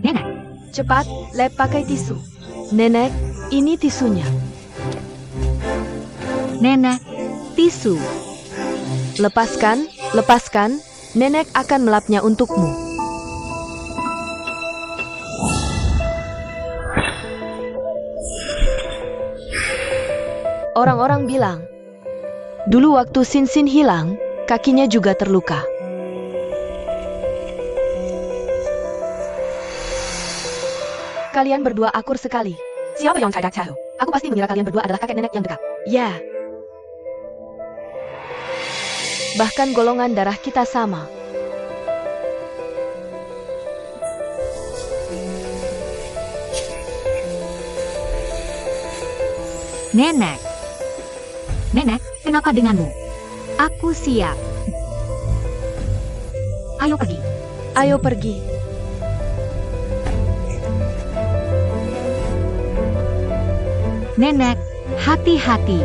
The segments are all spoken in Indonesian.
Nenek, Cepat, lap pakai tisu. Nenek, ini tisunya. nenek, tisu. Lepaskan, lepaskan. Nenek akan melapnya untukmu. Orang-orang bilang, dulu waktu Sin hilang, kakinya juga terluka. Kalian berdua akur sekali. Siapa yang tidak tahu? Aku pasti mengira kalian berdua adalah kakek nenek yang dekat. Ya. Bahkan golongan darah kita sama. Nenek. Nenek, kenapa denganmu? Aku siap. Ayo pergi. Ayo pergi. Nenek, hati-hati.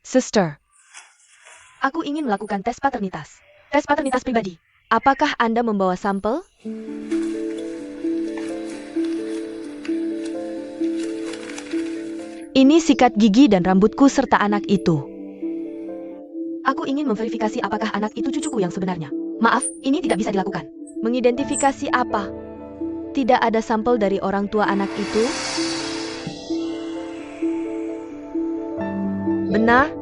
Sister, Aku ingin melakukan tes paternitas. Tes paternitas pribadi. apakah Anda membawa sampel? Ini sikat gigi dan rambutku serta anak itu. Aku ingin memverifikasi apakah anak itu cucuku yang sebenarnya. Maaf, ini tidak bisa dilakukan. Mengidentifikasi apa? Tidak ada sampel dari orang tua anak itu? Benar?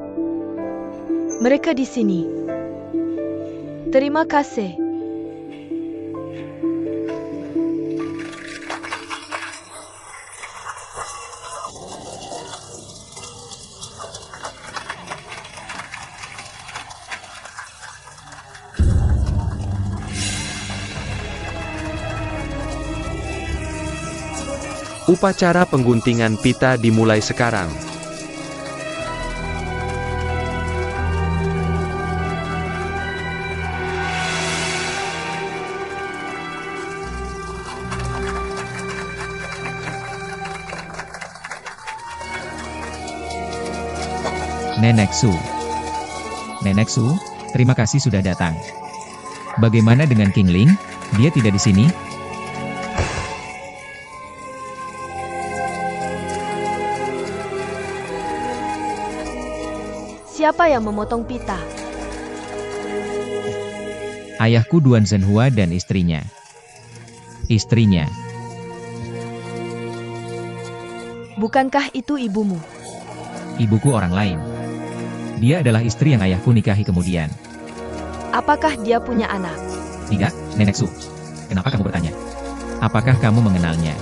Mereka di sini. Terima kasih. Upacara pengguntingan pita dimulai sekarang. Nenek Su. Nenek Su, terima kasih sudah datang. Bagaimana dengan King Ling? Dia tidak di sini? Siapa yang memotong pita? Ayahku Duan Zhenhua dan istrinya. Istrinya. Bukankah itu ibumu? Ibuku orang lain. Dia adalah istri yang ayahku nikahi kemudian. Apakah dia punya anak? Tidak, Nenek Su. Kenapa kamu bertanya? Apakah kamu mengenalnya?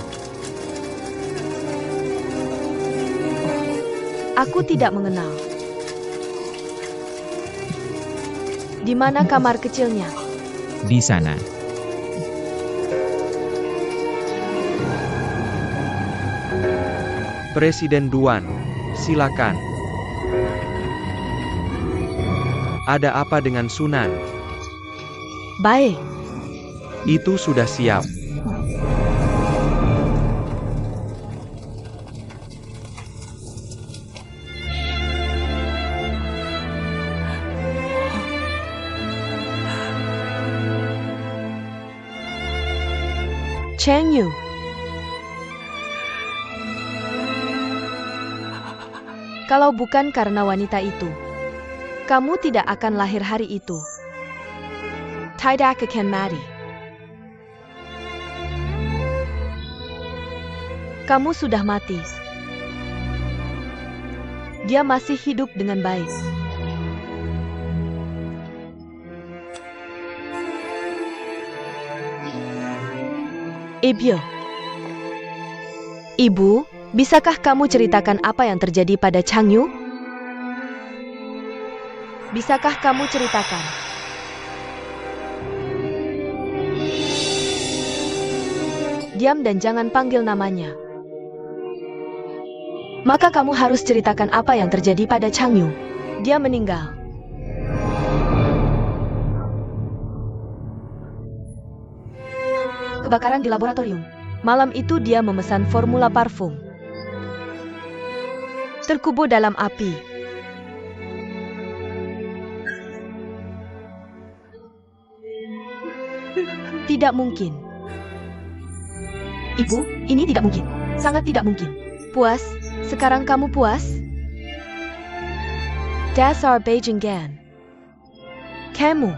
Aku tidak mengenal. Di mana kamar kecilnya? Di sana. Presiden Duan, silakan. Ada apa dengan Sunan? Baik. Itu sudah siap. Cheng Yu. Kalau bukan karena wanita itu, kamu tidak akan lahir hari itu. Tidak akan mati. Kamu sudah mati. Dia masih hidup dengan baik. Ibu, bisakah kamu ceritakan apa yang terjadi pada Chang Yu? Bisakah kamu ceritakan? Diam dan jangan panggil namanya. Maka kamu harus ceritakan apa yang terjadi pada Chang Yu. Dia meninggal. Kebakaran di laboratorium. Malam itu dia memesan formula parfum. Terkubur dalam api. Tidak mungkin. Ibu, ini tidak mungkin. Sangat tidak mungkin. Puas? Sekarang kamu puas? Dasar Bajingan. Kamu.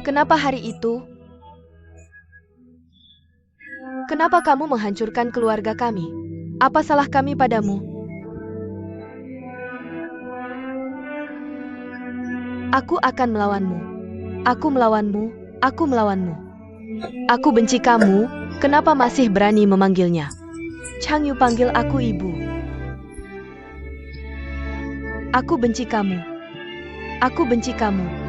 Kenapa hari itu? Kenapa kamu menghancurkan keluarga kami? Apa salah kami padamu? Aku akan melawanmu. Aku melawanmu. Aku melawanmu. Aku benci kamu. Kenapa masih berani memanggilnya? Changyu panggil aku ibu. Aku benci kamu. Aku benci kamu.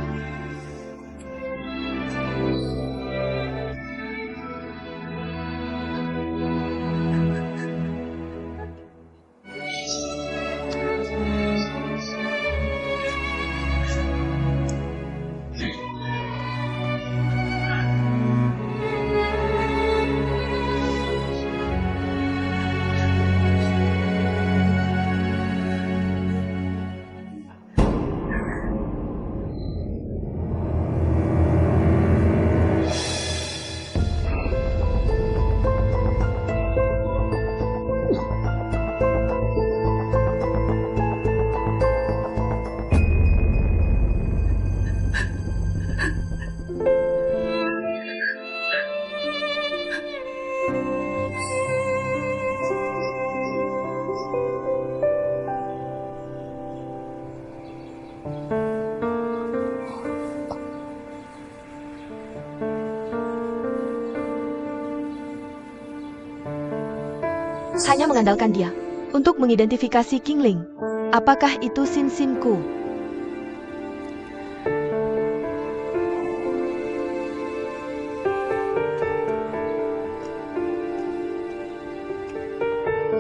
Hanya mengandalkan dia. Untuk mengidentifikasi Qingling. Apakah itu Sin-Sinku?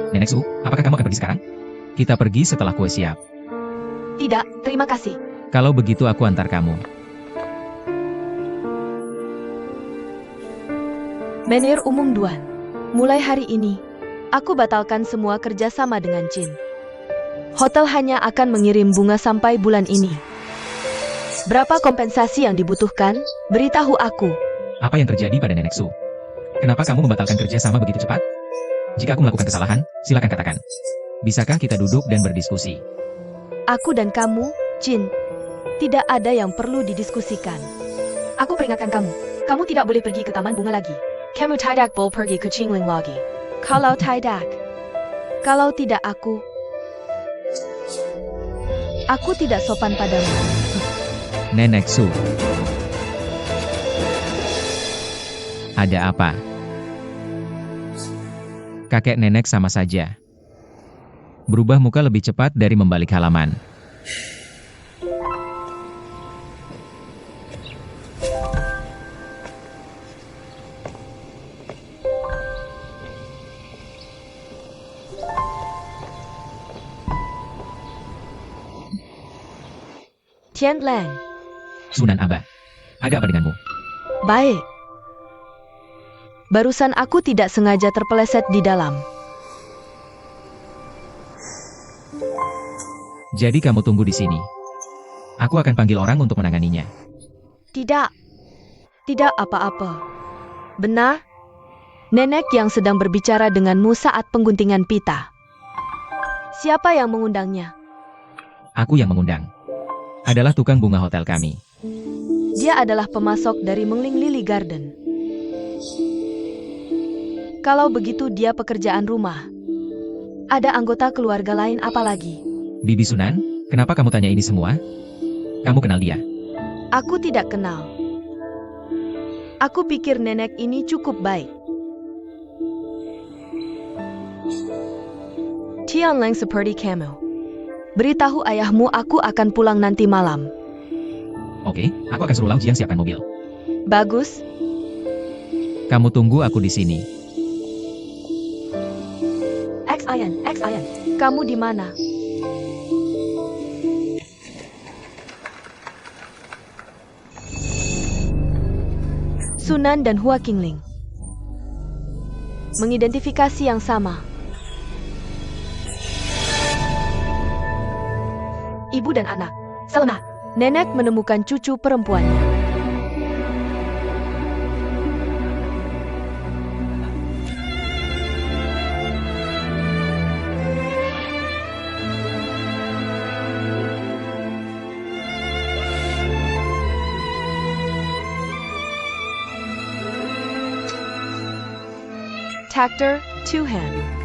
Nenek Su, apakah kamu akan pergi sekarang? Kita pergi setelah kue siap. Tidak, terima kasih. Kalau begitu aku antar kamu. Menir Umum Duan. Mulai hari ini, aku batalkan semua kerjasama dengan Jin. Hotel hanya akan mengirim bunga sampai bulan ini. Berapa kompensasi yang dibutuhkan? Beritahu aku. Apa yang terjadi pada Nenek Su? Kenapa kamu membatalkan kerjasama begitu cepat? Jika aku melakukan kesalahan, silakan katakan. Bisakah kita duduk dan berdiskusi? Aku dan kamu, Jin, tidak ada yang perlu didiskusikan. Aku peringatkan kamu. Kamu tidak boleh pergi ke taman bunga lagi. Kamu tidak boleh pergi ke Qingling lagi. Kalau tidak, kalau tidak aku tidak sopan padamu. Nenek Su. Ada apa? Kakek nenek sama saja. Berubah muka lebih cepat dari membalik halaman. Tianlang, Sunan Aba, ada apa denganmu? baik. Barusan aku tidak sengaja terpeleset di dalam. Jadi kamu tunggu di sini. Aku akan panggil orang untuk menanganinya. Tidak. Tidak apa-apa. Benar? Nenek yang sedang berbicara denganmu saat pengguntingan pita. Siapa yang mengundangnya? Aku yang mengundang. Adalah tukang bunga hotel kami. Dia adalah pemasok dari Mengling Lily Garden. Kalau begitu dia pekerjaan rumah. Ada anggota keluarga lain apa lagi? Bibi Sunan, kenapa kamu tanya ini semua? Kamu kenal dia? Aku tidak kenal. Aku pikir nenek ini cukup baik. Tianlang seperti kamu. Beritahu ayahmu aku akan pulang nanti malam. Oke, aku akan suruh Lau Jiang siapkan mobil. Bagus. Kamu tunggu aku di sini. X-Ian. Kamu di mana? Sunan dan Hua Qingling. Mengidentifikasi yang sama. Ibu dan anak. Selamat. Nenek menemukan cucu perempuannya. Tractor, two-hand.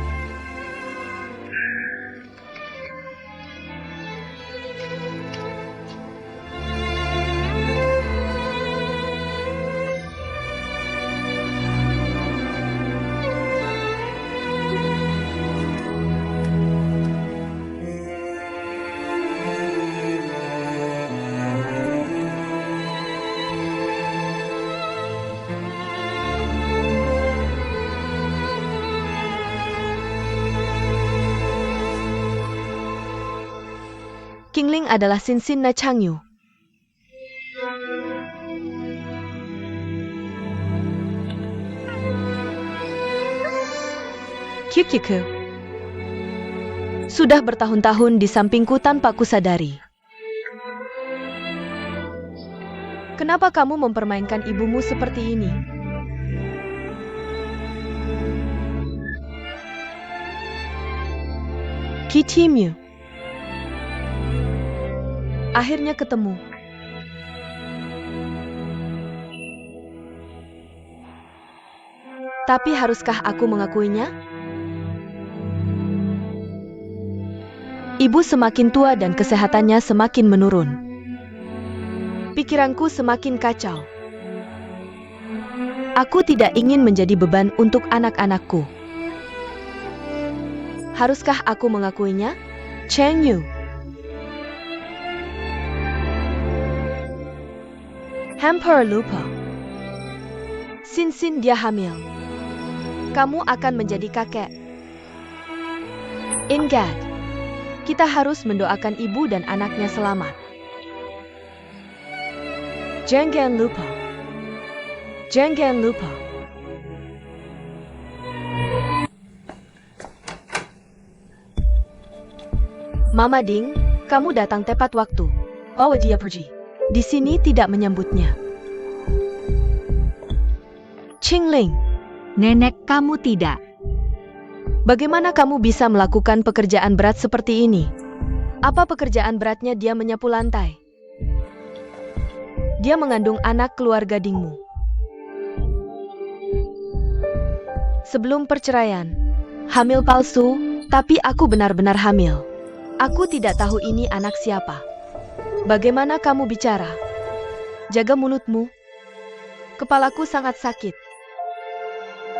Kingling adalah Sinsin na Changyu. Kyukyuku. Sudah bertahun-tahun di sampingku tanpa kusadari. Kenapa kamu mempermainkan ibumu seperti ini? Kitimyu. Akhirnya ketemu. Tapi haruskah aku mengakuinya? Ibu semakin tua dan kesehatannya semakin menurun. Pikiranku semakin kacau. Aku tidak ingin menjadi beban untuk anak-anakku. Haruskah aku mengakuinya? Changyu. Hampir lupa. Sinsin dia hamil. Kamu akan menjadi kakek. Ingat, kita harus mendoakan ibu dan anaknya selamat. Jangan lupa. Jangan lupa. Mama Ding, kamu datang tepat waktu. Bawa dia pergi. Di sini tidak menyambutnya. Qingling, Nenek, kamu tidak. bagaimana kamu bisa melakukan pekerjaan berat seperti ini? Apa pekerjaan beratnya dia menyapu lantai? Dia mengandung anak keluarga Dingmu. Sebelum perceraian, hamil palsu, tapi aku benar-benar hamil. Aku tidak tahu ini anak siapa. Bagaimana kamu bicara? Jaga mulutmu. Kepalaku sangat sakit.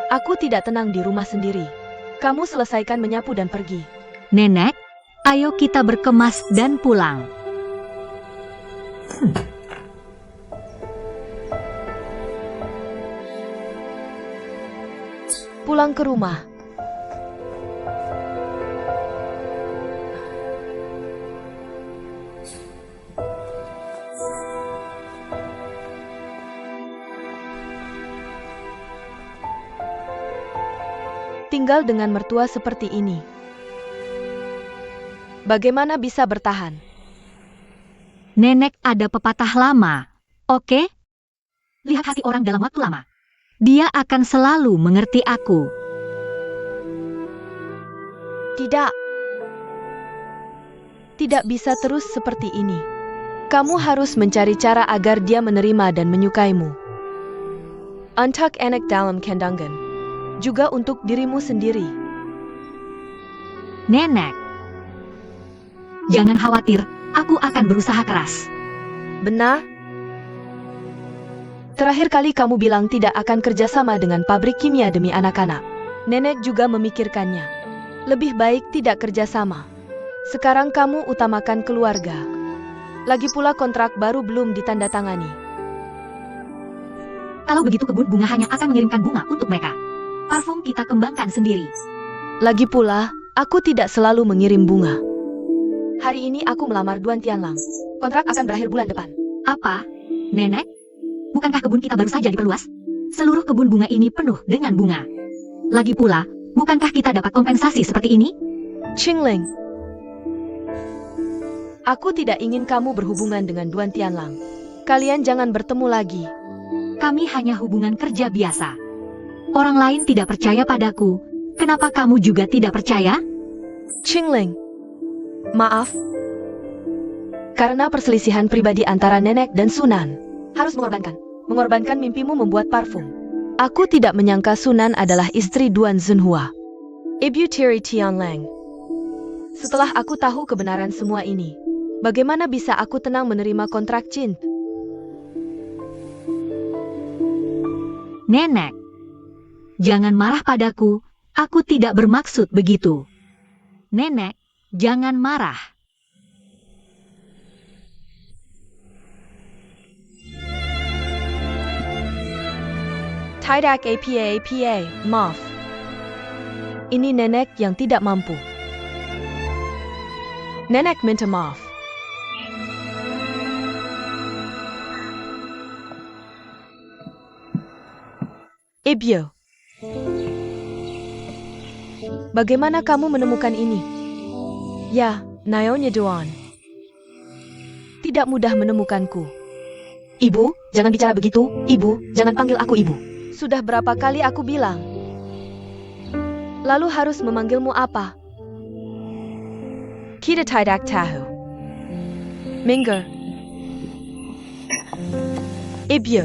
Aku tidak tenang di rumah sendiri. Kamu selesaikan menyapu dan pergi. Nenek, ayo kita berkemas dan pulang. Pulang ke rumah. Tinggal dengan mertua seperti ini. Bagaimana bisa bertahan? Nenek ada pepatah lama, oke? Lihat hati orang dalam waktu lama. Dia akan selalu mengerti aku. Tidak. Tidak bisa terus seperti ini. Kamu harus mencari cara agar dia menerima dan menyukaimu. Untuk anak dalam kandungan. Juga untuk dirimu sendiri. Nenek, jangan khawatir, aku akan berusaha keras. Benar? Terakhir kali kamu bilang tidak akan kerjasama dengan pabrik kimia demi anak-anak. Nenek juga memikirkannya. Lebih baik tidak kerjasama. Sekarang kamu utamakan keluarga. Lagi pula kontrak baru belum ditandatangani. Kalau begitu kebun bunga hanya akan mengirimkan bunga untuk mereka. Parfum kita kembangkan sendiri. Lagi pula, aku tidak selalu mengirim bunga. Hari ini aku melamar Duan Tianlang. Kontrak akan berakhir bulan depan. Apa? Nenek? Bukankah kebun kita baru saja diperluas? Seluruh kebun bunga ini penuh dengan bunga. Lagi pula, bukankah kita dapat kompensasi seperti ini? Qingling. Aku tidak ingin kamu berhubungan dengan Duan Tianlang. Kalian jangan bertemu lagi. Kami hanya hubungan kerja biasa. Orang lain tidak percaya padaku. Kenapa kamu juga tidak percaya? Qingling, maaf. Karena perselisihan pribadi antara nenek dan Sunan. Harus mengorbankan mimpimu membuat parfum. Aku tidak menyangka Sunan adalah istri Duan Zhenhua. Ibu Tiri Tianlang. Setelah aku tahu kebenaran semua ini, bagaimana bisa aku tenang menerima kontrak Jin? Nenek, jangan marah padaku. Aku tidak bermaksud begitu. Nenek, jangan marah. Tidak apa, maaf. Ini nenek yang tidak mampu. Nenek minta maaf. Ibu, bagaimana kamu menemukan ini? Ya, Naonya Duan. Tidak mudah menemukanku. Ibu, jangan bicara begitu. Ibu, jangan panggil aku ibu. Sudah berapa kali aku bilang? Lalu harus memanggilmu apa? Kita tidak tahu. Minggir. Ibu.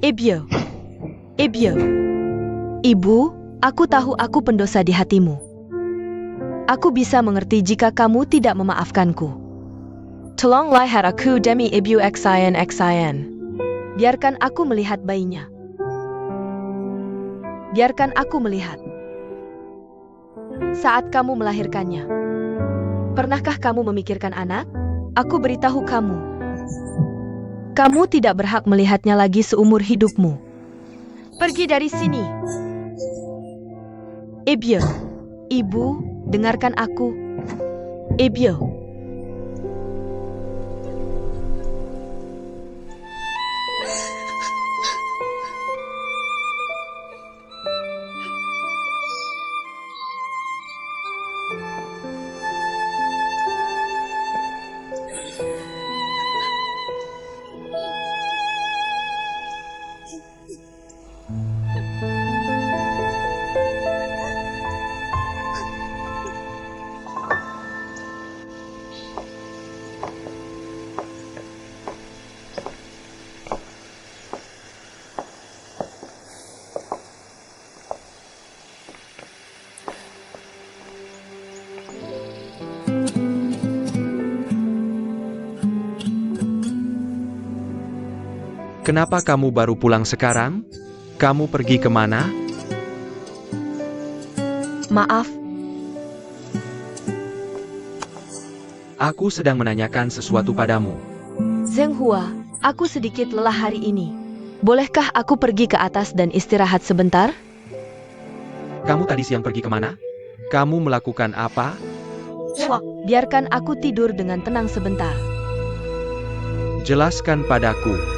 Ibu. Ibu. Ibu, aku tahu aku pendosa di hatimu. Aku bisa mengerti jika kamu tidak memaafkanku. Tolong lihat aku demi ibu XIN. Biarkan aku melihat bayinya. Biarkan aku melihat. Saat kamu melahirkannya, pernahkah kamu memikirkan anak? Aku beritahu kamu. Kamu tidak berhak melihatnya lagi seumur hidupmu. Pergi dari sini. Ibu. Ibu, dengarkan aku. Ibu. Kenapa kamu baru pulang sekarang? Kamu pergi kemana? Maaf, Aku sedang menanyakan sesuatu padamu. Zhenghua, aku sedikit lelah hari ini. Bolehkah aku pergi ke atas dan istirahat sebentar? Kamu tadi siang pergi kemana? Kamu melakukan apa? Biarkan aku tidur dengan tenang sebentar. Jelaskan padaku.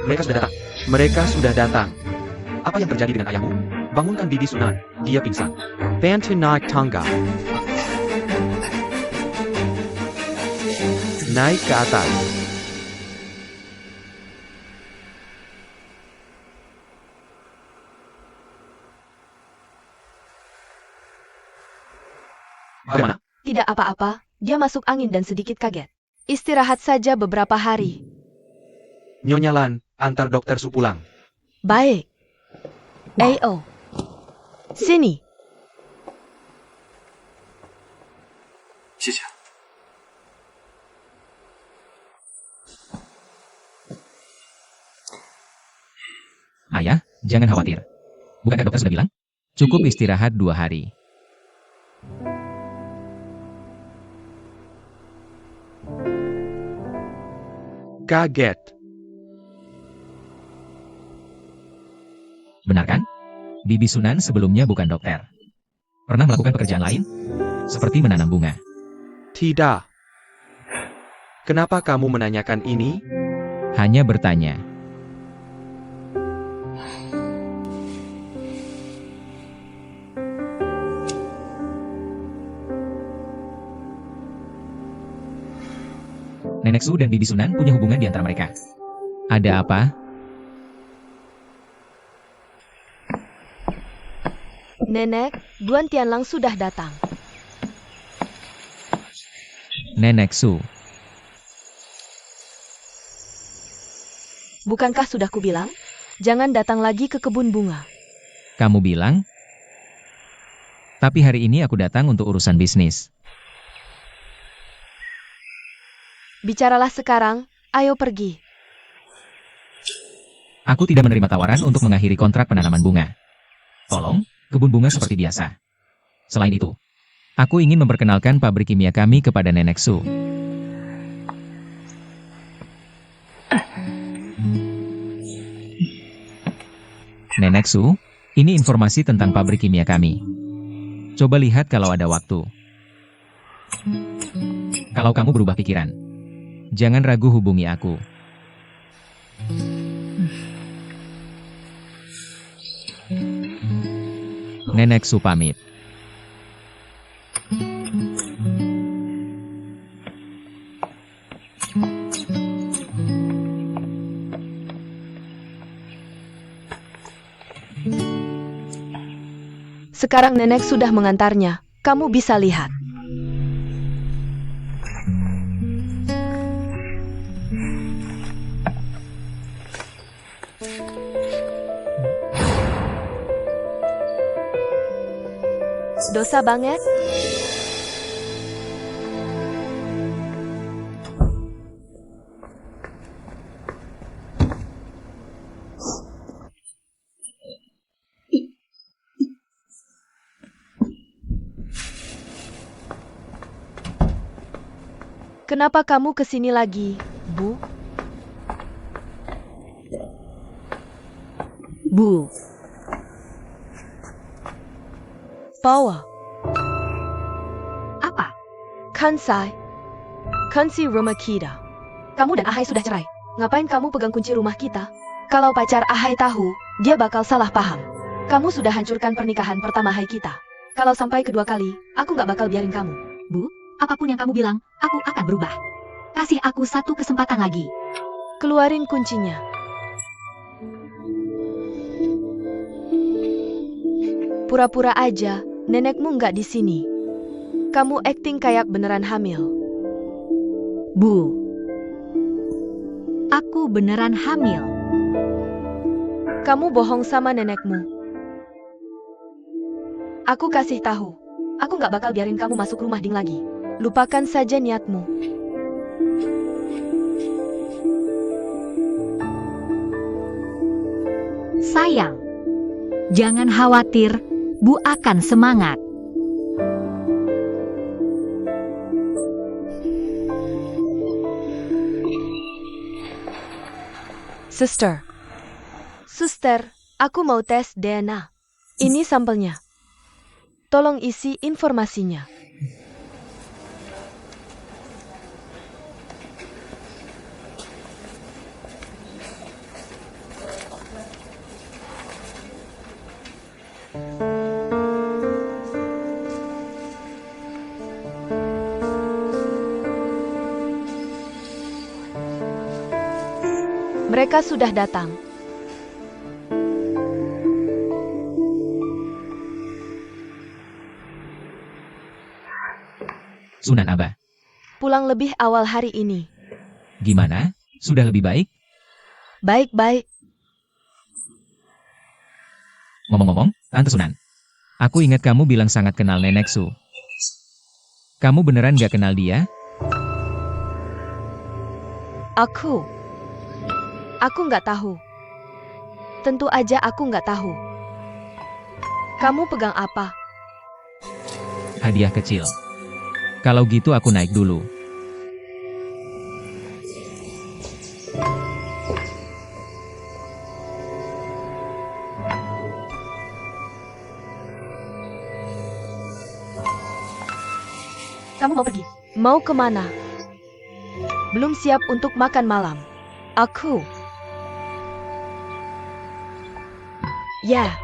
Mereka sudah datang. Apa yang terjadi dengan ayahmu? Bangunkan bibi Sunan, dia pingsan. Bantu naik tangga. Naik ke atas. Bagaimana? Tidak apa-apa, dia masuk angin dan sedikit kaget. Istirahat saja beberapa hari. Nyonya Lan, antar dokter Su pulang. Baik. Ayo. Sini. Ayah, jangan khawatir. Bukankah dokter sudah bilang? Cukup istirahat 2 hari. Kaget. Benar kan? Bibi Sunan sebelumnya bukan dokter. Pernah melakukan pekerjaan lain? Seperti menanam bunga. Tidak. Kenapa kamu menanyakan ini? Hanya bertanya. Nenek Su dan Bibi Sunan punya hubungan di antara mereka. Ada apa? Nenek, Duan Tianlang sudah datang. Nenek Su, Bukankah sudah kubilang? Jangan datang lagi ke kebun bunga. kamu bilang? Tapi hari ini aku datang untuk urusan bisnis. Bicaralah sekarang, ayo pergi. Aku tidak menerima tawaran untuk mengakhiri kontrak penanaman bunga. Tolong, kebun bunga seperti biasa. Selain itu, aku ingin memperkenalkan pabrik kimia kami kepada Nenek Su. Nenek Su, ini informasi tentang pabrik kimia kami. Coba lihat kalau ada waktu. Kalau kamu berubah pikiran, jangan ragu hubungi aku. Nenek Su pamit. Sekarang nenek sudah mengantarnya, kamu bisa lihat. Dosa banget. Kenapa kamu kesini lagi, Bu? Bu, Bawa. apa? Kansai. Kunci rumah kita. Kamu dan Ahai sudah cerai. Ngapain kamu pegang kunci rumah kita? Kalau pacar Ahai tahu, dia bakal salah paham. Kamu sudah hancurkan pernikahan pertama Hai kita. Kalau sampai kedua kali, aku nggak bakal biarin kamu. Bu, apapun yang kamu bilang, aku akan berubah. Kasih aku satu kesempatan lagi. Keluarin kuncinya. Pura-pura aja, nenekmu nggak di sini. Kamu acting kayak beneran hamil. Bu, aku beneran hamil. Kamu bohong sama nenekmu. Aku kasih tahu. Aku nggak bakal biarin kamu masuk rumah Ding lagi. Lupakan saja niatmu. Sayang, jangan khawatir, Bu akan semangat. Suster, aku mau tes DNA. Ini sampelnya. Tolong isi informasinya. Mereka sudah datang. Sunan Abah, Pulang lebih awal hari ini. gimana? Sudah lebih baik? Baik-baik. Ngomong-ngomong, Tante Sunan. Aku ingat kamu bilang sangat kenal Nenek Su. Kamu beneran gak kenal dia? Aku nggak tahu. Tentu aja aku nggak tahu. Kamu pegang apa? Hadiah kecil. Kalau gitu aku naik dulu. Kamu mau pergi? Mau kemana? Belum siap untuk makan malam. Aku. Ya.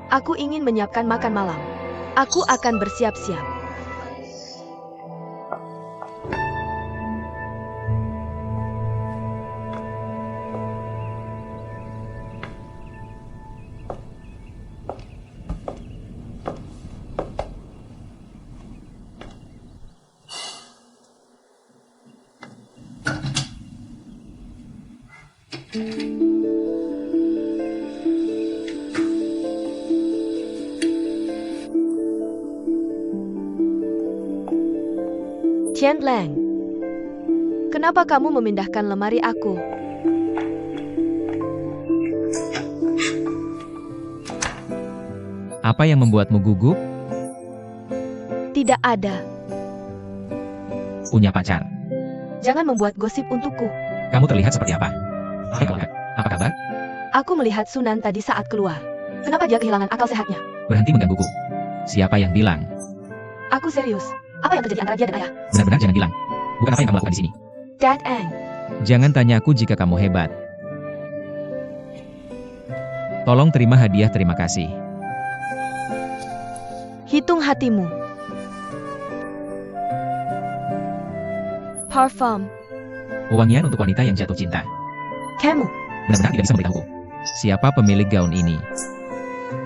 Aku ingin menyiapkan makan malam. Aku akan bersiap-siap. Tian Lang, kenapa kamu memindahkan lemari aku? Apa yang membuatmu gugup? Tidak ada. Punya pacar. Jangan membuat gosip untukku. Kamu terlihat seperti apa? Hai Olga, apa kabar? Aku melihat Sunan tadi saat keluar. Kenapa dia kehilangan akal sehatnya? Berhenti menggangguku. Siapa yang bilang? Aku serius. Apa yang terjadi antara dia dan ayah? Benar-benar jangan bilang. Bukan apa yang kamu lakukan di sini. Dad Ang. Jangan tanya aku jika kamu hebat. Tolong terima hadiah terima kasih. Hitung hatimu. Parfum. Wangian untuk wanita yang jatuh cinta. Kamu. Benar-benar tidak bisa memberitahuku. Siapa pemilik gaun ini?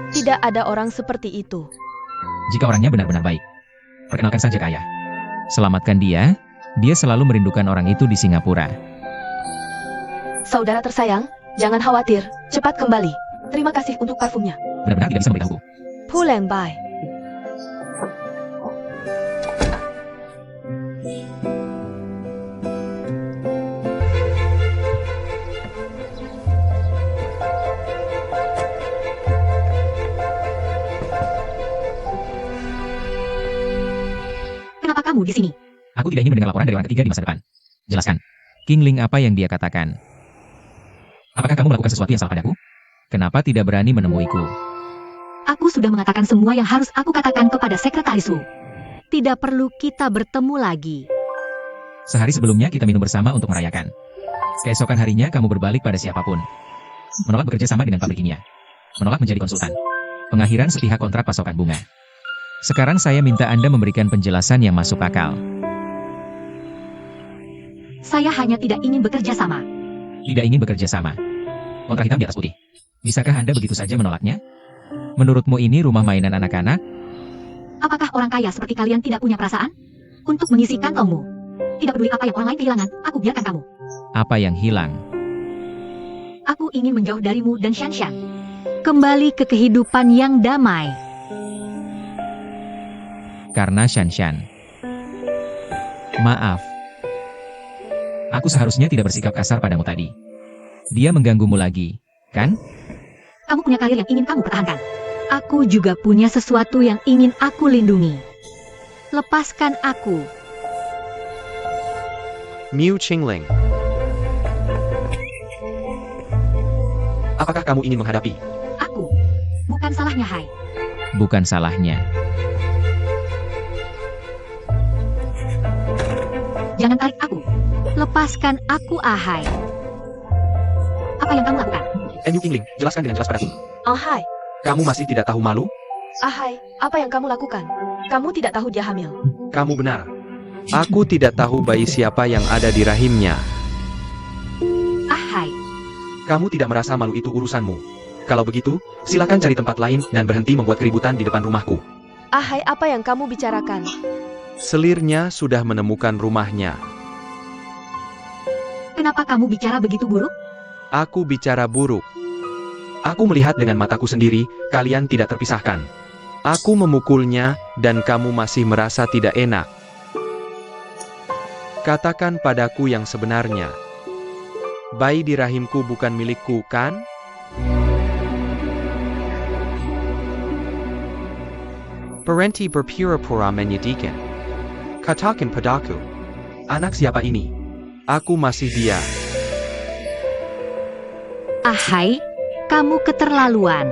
Tidak ada orang seperti itu. Jika orangnya benar-benar baik, perkenalkan saja ke ayah. Selamatkan dia. Dia selalu merindukan orang itu di Singapura. Saudara tersayang, jangan khawatir. Cepat kembali. Terima kasih untuk parfumnya. Benar-benar tidak bisa memberitahuku. Pulang Bai. Kenapa kamu di sini? Aku tidak ingin mendengar laporan dari orang ketiga di masa depan. Jelaskan. King Ling, apa yang dia katakan? Apakah kamu melakukan sesuatu yang salah padaku? Kenapa tidak berani menemuiku? Aku sudah mengatakan semua yang harus aku katakan kepada sekretaris Wu. Tidak perlu kita bertemu lagi. Sehari sebelumnya kita minum bersama untuk merayakan. Keesokan harinya kamu berbalik pada siapapun. Menolak bekerja sama dengan pabrik kimia. Menolak menjadi konsultan. Pengakhiran sepihak kontrak pasokan bunga. Sekarang saya minta Anda memberikan penjelasan yang masuk akal. Saya hanya tidak ingin bekerja sama. Tidak ingin bekerja sama. Kontrak hitam di atas putih. Bisakah Anda begitu saja menolaknya? Menurutmu ini rumah mainan anak-anak? Apakah orang kaya seperti kalian tidak punya perasaan? Untuk mengisi kantongmu. Tidak peduli apa yang orang lain kehilangan, aku biarkan kamu. Apa yang hilang? Aku ingin menjauh darimu dan Shanshan. Kembali ke kehidupan yang damai. Karena Shanshan. Maaf. Aku seharusnya tidak bersikap kasar padamu tadi. Dia mengganggumu lagi, kan? Kamu punya karir yang ingin kamu pertahankan. Aku juga punya sesuatu yang ingin aku lindungi. Lepaskan aku. Miu Qingling. Apakah kamu ingin menghadapi? Aku. Bukan salahnya, Hai. Bukan salahnya. Jangan tarik aku. Lepaskan aku, Ahai. Apa yang kamu lakukan? Miu Qingling, jelaskan dengan jelas padaku. Ahai. Kamu masih tidak tahu malu? Ahai, apa yang kamu lakukan? Kamu tidak tahu dia hamil. Kamu benar. Aku tidak tahu bayi siapa yang ada di rahimnya. Ahai. Kamu tidak merasa malu itu urusanmu. Kalau begitu, silakan cari tempat lain dan berhenti membuat keributan di depan rumahku. Ahai, apa yang kamu bicarakan? Selirnya sudah menemukan rumahnya. Kenapa kamu bicara begitu buruk? Aku bicara buruk. Aku melihat dengan mataku sendiri, kalian tidak terpisahkan. Aku memukulnya, dan kamu masih merasa tidak enak. Katakan padaku yang sebenarnya. Bayi di rahimku bukan milikku, kan? Berhenti berpura-pura menyedihkan. Katakan padaku. Anak siapa ini? Aku masih dia. Ahai, kamu keterlaluan.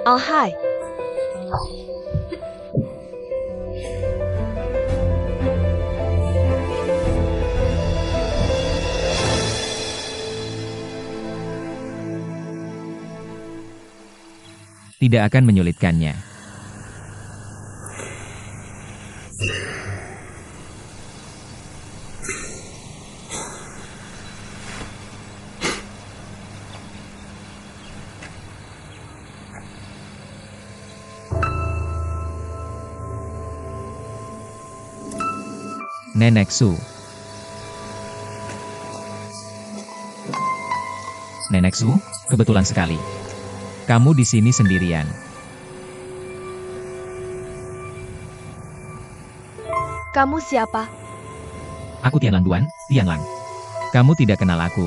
Ahai. Tidak akan menyulitkannya. Nenek Su. Nenek Su, kebetulan sekali. Kamu di sini sendirian. Kamu siapa? Aku Tianlang Duan, Tianlang. Kamu tidak kenal aku.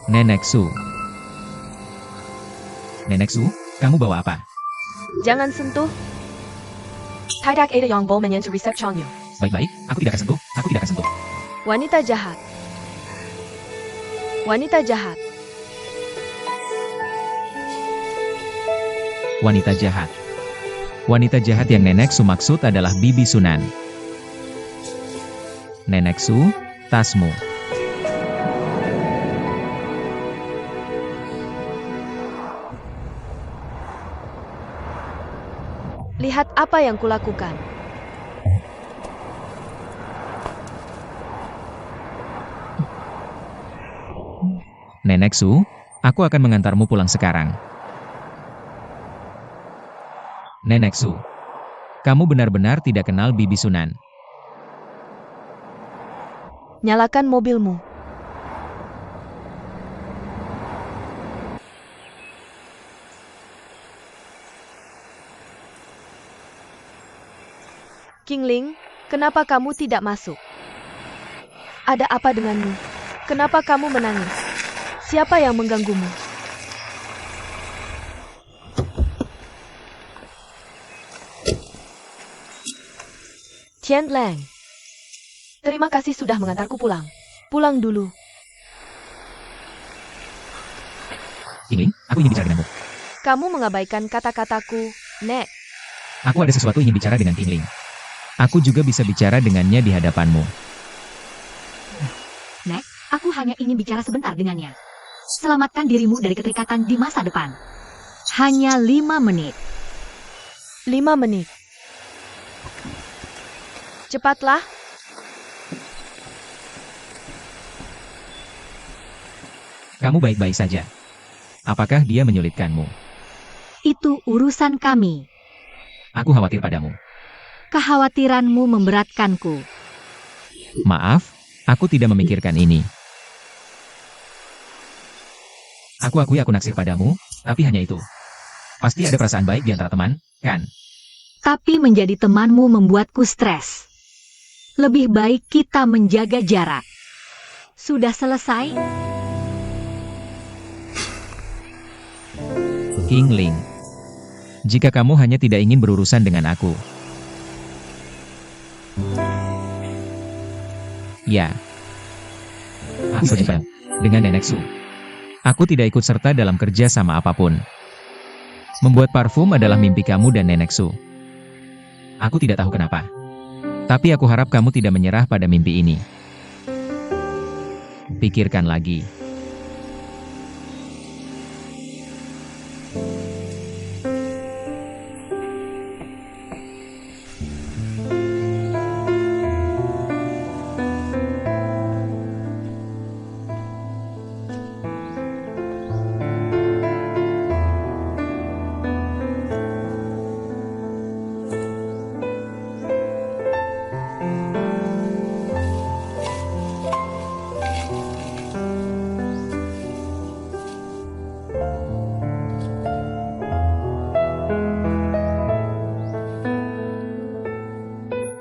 Nenek Su. Nenek Su, kamu bawa apa? Jangan sentuh. Tidak ada yang boleh menyentuh resepsionnya. Baik-baik, aku tidak akan sentuh, aku tidak akan sentuh. Wanita jahat. Wanita jahat. Wanita jahat. Wanita jahat yang Nenek Su maksud adalah Bibi Sunan. Nenek Su, tasmu. Lihat apa yang kulakukan. Nenek Su, aku akan mengantarmu pulang sekarang. Nenek Su, kamu benar-benar tidak kenal Bibi Sunan. Nyalakan mobilmu. Qingling, kenapa kamu tidak masuk? Ada apa denganmu? Kenapa kamu menangis? Siapa yang mengganggumu? Tianlang, Terima kasih sudah mengantarku pulang. pulang dulu. Qingling, aku ingin bicara denganmu. Kamu mengabaikan kata-kataku, Nek. Aku ada sesuatu ingin bicara dengan Qingling. Aku juga bisa bicara dengannya di hadapanmu. Nek, aku hanya ingin bicara sebentar dengannya. Selamatkan dirimu dari keterikatan di masa depan. Hanya 5 menit. 5 menit. Cepatlah. Kamu baik-baik saja. Apakah dia menyulitkanmu? Itu urusan kami. Aku khawatir padamu. Kekhawatiranmu memberatkanku. Maaf, aku tidak memikirkan ini. Aku akui aku naksir padamu, tapi hanya itu. Pasti ada perasaan baik di antara teman, kan? Tapi menjadi temanmu membuatku stres. Lebih baik kita menjaga jarak. Sudah selesai? Qingling. Jika kamu hanya tidak ingin berurusan dengan aku. Ya. Aku berjumpa dengan Nenek Su. Aku tidak ikut serta dalam kerja sama apapun. Membuat parfum adalah mimpi kamu dan Nenek Su. Aku tidak tahu kenapa. Tapi aku harap kamu tidak menyerah pada mimpi ini. Pikirkan lagi.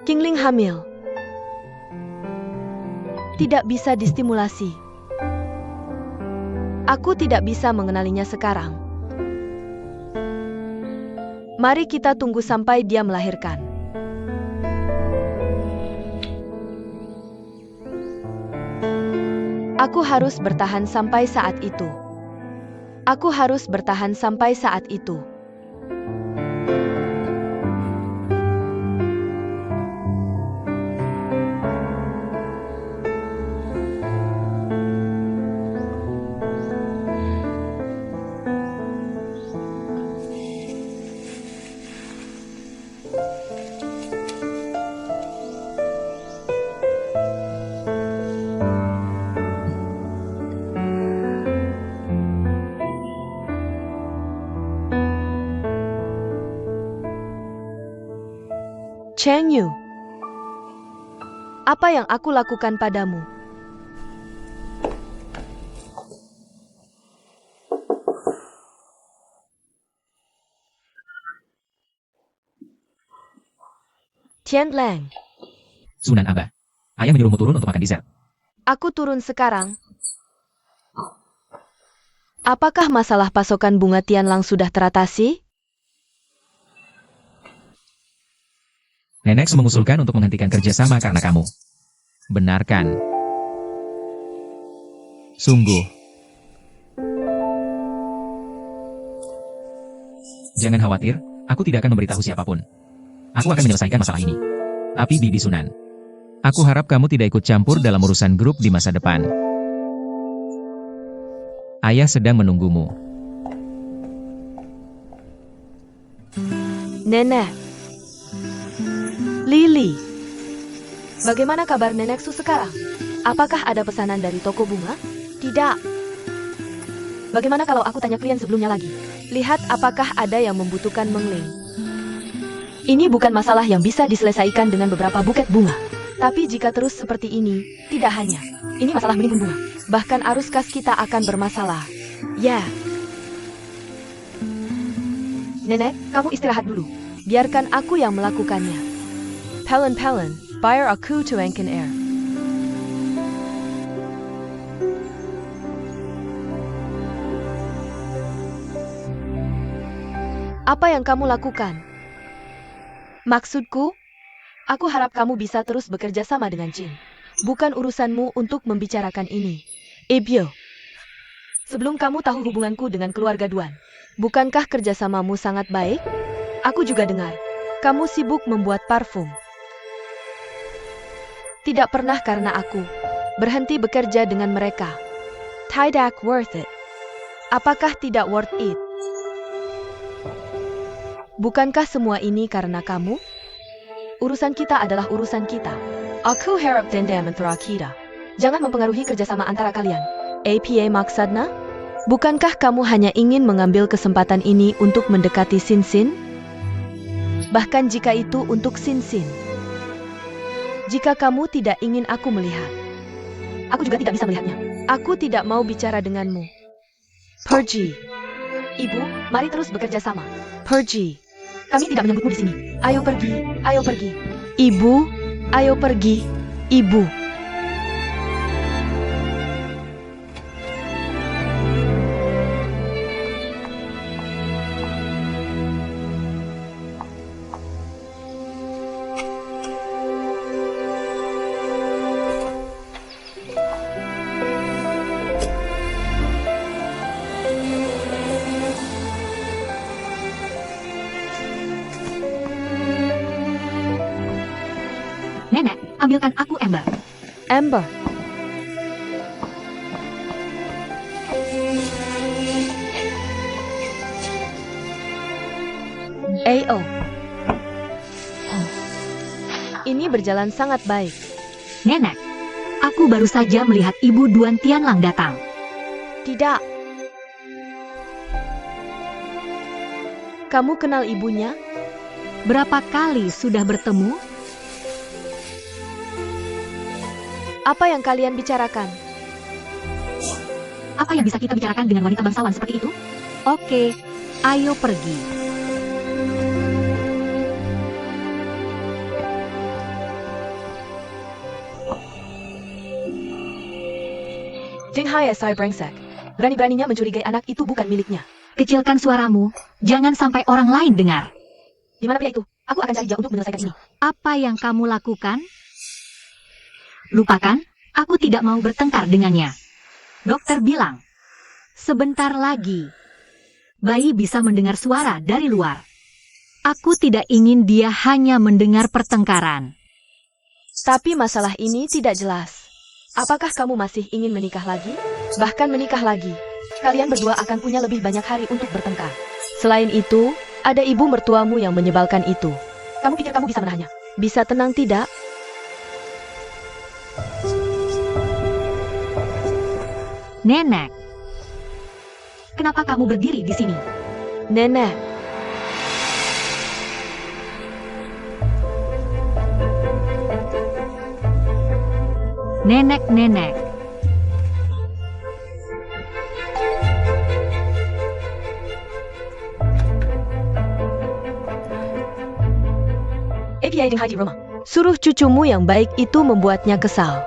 Qingling hamil. Tidak bisa distimulasi. Aku tidak bisa mengenalinya sekarang. Mari kita tunggu sampai dia melahirkan. Aku harus bertahan sampai saat itu. Aku harus bertahan sampai saat itu. Cheng Yu, apa yang aku lakukan padamu? Tian Lang, Sunan Abah. Ayah menyuruhmu turun untuk makan dessert. aku turun sekarang. Apakah masalah pasokan bunga Tianlang sudah teratasi? Nenek mengusulkan untuk menghentikan kerjasama karena kamu. Benarkan? Sungguh. Jangan khawatir, aku tidak akan memberitahu siapapun. Aku akan menyelesaikan masalah ini. Tapi Bibi Sunan, aku harap kamu tidak ikut campur dalam urusan grup di masa depan. Ayah sedang menunggumu. Nenek. Lily. Bagaimana kabar Neneksu sekarang? Apakah ada pesanan dari toko bunga? Tidak. Bagaimana kalau aku tanya klien sebelumnya lagi? Lihat apakah ada yang membutuhkan mengling. Ini bukan masalah yang bisa diselesaikan dengan beberapa buket bunga. Tapi jika terus seperti ini, tidak hanya. Ini masalah menimbun bunga. Bahkan arus kas kita akan bermasalah. Ya. Nenek, kamu istirahat dulu. Biarkan aku yang melakukannya. Pelen, bayar aku to Anken Air. Apa yang kamu lakukan? Maksudku, aku harap kamu bisa terus bekerja sama dengan Jin. Bukan urusanmu untuk membicarakan ini. Ebyo, sebelum kamu tahu hubunganku dengan keluarga Duan, bukankah kerjasamamu sangat baik? Aku juga dengar, kamu sibuk membuat parfum. Tidak pernah karena aku berhenti bekerja dengan mereka. Tidak worth it. Apakah tidak worth it? Bukankah semua ini karena kamu? Urusan kita adalah urusan kita. Aku harap dendam antara kita. Jangan mempengaruhi kerjasama antara kalian. APA maksudnya? Bukankah kamu hanya ingin mengambil kesempatan ini untuk mendekati Sin? Bahkan jika itu untuk Sin. Jika kamu tidak ingin aku melihat, aku juga tidak bisa melihatnya. Aku tidak mau bicara denganmu. Pergi. Ibu, mari terus bekerja sama. Pergi. Kami tidak menyebutmu di sini. Ayo pergi, ayo pergi. Ibu, ayo pergi. Ibu. Nenek, ambilkan aku ember. Amber. AO. Ini berjalan sangat baik. Nenek, aku baru saja melihat Ibu Duan Tianlang datang. Tidak. Kamu kenal ibunya? Berapa kali sudah bertemu? Apa yang kalian bicarakan? Apa yang bisa kita bicarakan dengan wanita bangsawan seperti itu? Oke, ayo pergi. Jinghai SI brengsek. Berani-beraninya mencurigai anak itu bukan miliknya. Kecilkan suaramu, jangan sampai orang lain dengar. Di mana pria itu? Aku akan cari dia untuk menyelesaikan ini. Apa yang kamu lakukan? Lupakan, aku tidak mau bertengkar dengannya. Dokter bilang, sebentar lagi, bayi bisa mendengar suara dari luar. Aku tidak ingin dia hanya mendengar pertengkaran. Tapi masalah ini tidak jelas. Apakah kamu masih ingin menikah lagi? Bahkan menikah lagi. Kalian berdua akan punya lebih banyak hari untuk bertengkar. Selain itu, ada ibu mertuamu yang menyebalkan itu. Kamu pikir kamu bisa menahannya? Bisa tenang tidak? Nenek, kenapa kamu berdiri di sini? Nenek. Nenek. APA Jinghai di rumah. Suruh cucumu yang baik itu membuatnya kesal.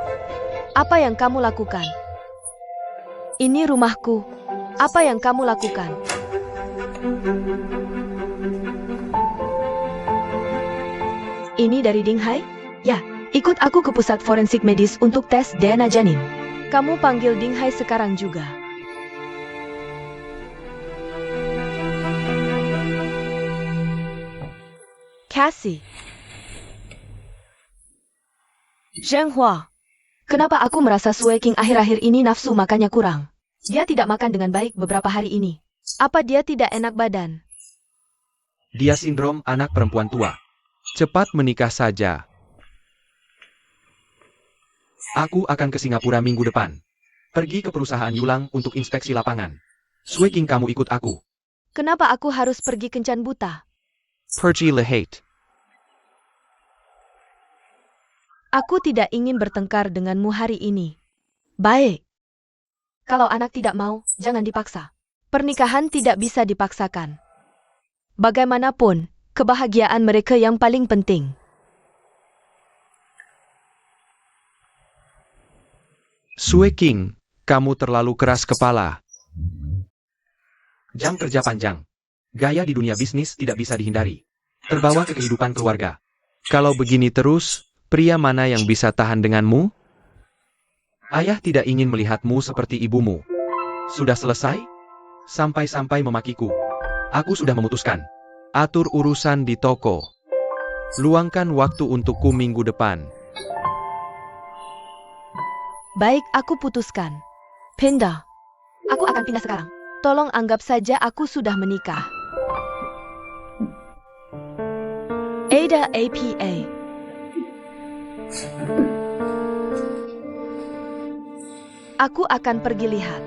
Apa yang kamu lakukan? Ini rumahku. Apa yang kamu lakukan? Ini dari Dinghai? Ya, ikut aku ke pusat forensik medis untuk tes DNA janin. Kamu panggil Dinghai sekarang juga. Cassie. Zhenghua. Kenapa aku merasa Sue King akhir-akhir ini nafsu makannya kurang? Dia tidak makan dengan baik beberapa hari ini. Apa dia tidak enak badan? Dia sindrom anak perempuan tua. Cepat menikah saja. Aku akan ke Singapura minggu depan. Pergi ke perusahaan Yulang untuk inspeksi lapangan. Sue King, kamu ikut aku. Kenapa aku harus pergi kencan buta? Pergi Lehate. Aku tidak ingin bertengkar denganmu hari ini. Baik. Kalau anak tidak mau, jangan dipaksa. Pernikahan tidak bisa dipaksakan. Bagaimanapun, kebahagiaan mereka yang paling penting. Sue King, kamu terlalu keras kepala. Jam kerja panjang. Gaya di dunia bisnis tidak bisa dihindari. Terbawa ke kehidupan keluarga. Kalau begini terus, pria mana yang bisa tahan denganmu? Ayah tidak ingin melihatmu seperti ibumu. Sudah selesai? Sampai-sampai memakiku. Aku sudah memutuskan. Atur urusan di toko. Luangkan waktu untukku minggu depan. Baik, aku putuskan. Pindah. Aku akan pindah sekarang. Tolong anggap saja aku sudah menikah. Ada APA. Aku akan pergi lihat.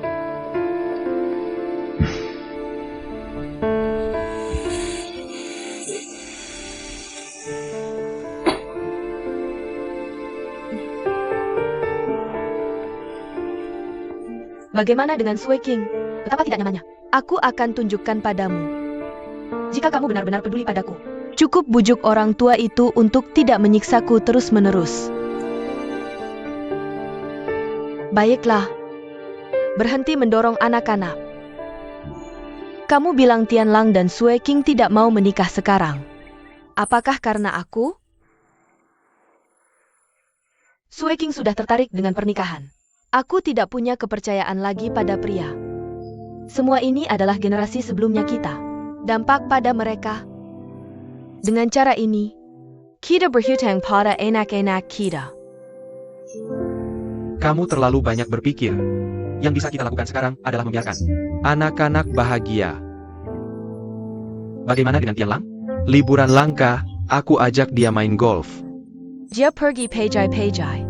Bagaimana dengan Sue King? Betapa tidak nyamannya. Aku akan tunjukkan padamu. Jika kamu benar-benar peduli padaku. Cukup bujuk orang tua itu untuk tidak menyiksaku terus-menerus. Baiklah. Berhenti mendorong anak-anak. Kamu bilang Tianlang dan Sue King tidak mau menikah sekarang. Apakah karena aku? Sue King sudah tertarik dengan pernikahan. Aku tidak punya kepercayaan lagi pada pria. Semua ini adalah generasi sebelumnya kita. Dampak pada mereka. Dengan cara ini, kita berhutang pada enak-enak kita. Kamu terlalu banyak berpikir. Yang bisa kita lakukan sekarang adalah membiarkan anak-anak bahagia. Bagaimana dengan Tianlang? Liburan langka, aku ajak dia main golf. Dia pergi pejai-pejai.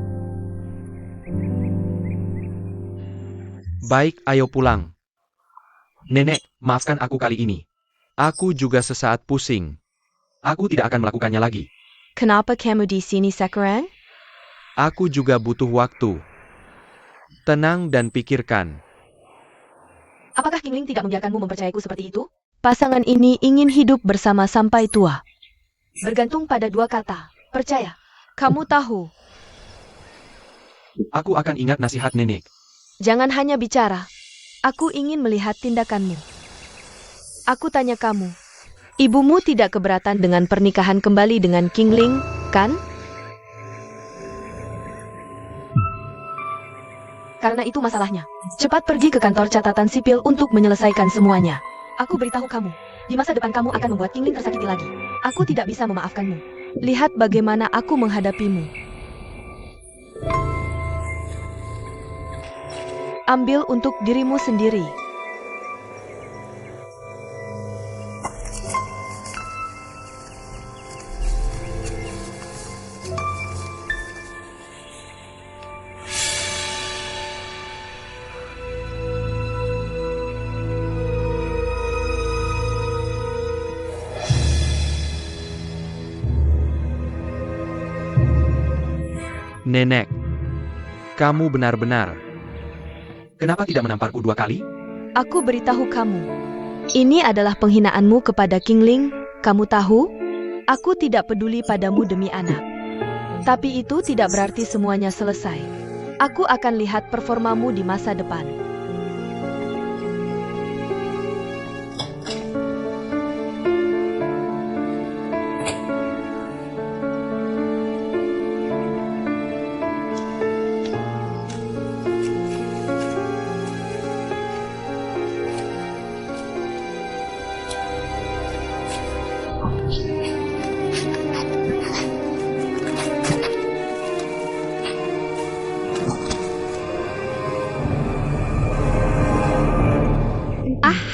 Baik, ayo pulang. Nenek, maafkan aku kali ini. Aku juga sesaat pusing. Aku tidak akan melakukannya lagi. Kenapa kamu di sini sekarang? Aku juga butuh waktu. Tenang dan pikirkan. Apakah King Ling tidak membiarkanmu mempercayaiku seperti itu? Pasangan ini ingin hidup bersama sampai tua. Bergantung pada dua kata. Percaya. Kamu tahu. Aku akan ingat nasihat nenek. Jangan hanya bicara. Aku ingin melihat tindakanmu. Aku tanya kamu. Ibumu tidak keberatan dengan pernikahan kembali dengan King Ling, kan? Karena itu masalahnya. Cepat pergi ke kantor catatan sipil untuk menyelesaikan semuanya. Aku beritahu kamu. Di masa depan kamu akan membuat King Ling tersakiti lagi. Aku tidak bisa memaafkanmu. Lihat bagaimana aku menghadapimu. Ambil untuk dirimu sendiri. Nenek, kamu benar-benar. Kenapa tidak menamparku 2 kali? Aku beritahu kamu. Ini adalah penghinaanmu kepada King Ling. Kamu tahu? Aku tidak peduli padamu demi anak. Tapi itu tidak berarti semuanya selesai. Aku akan lihat performamu di masa depan.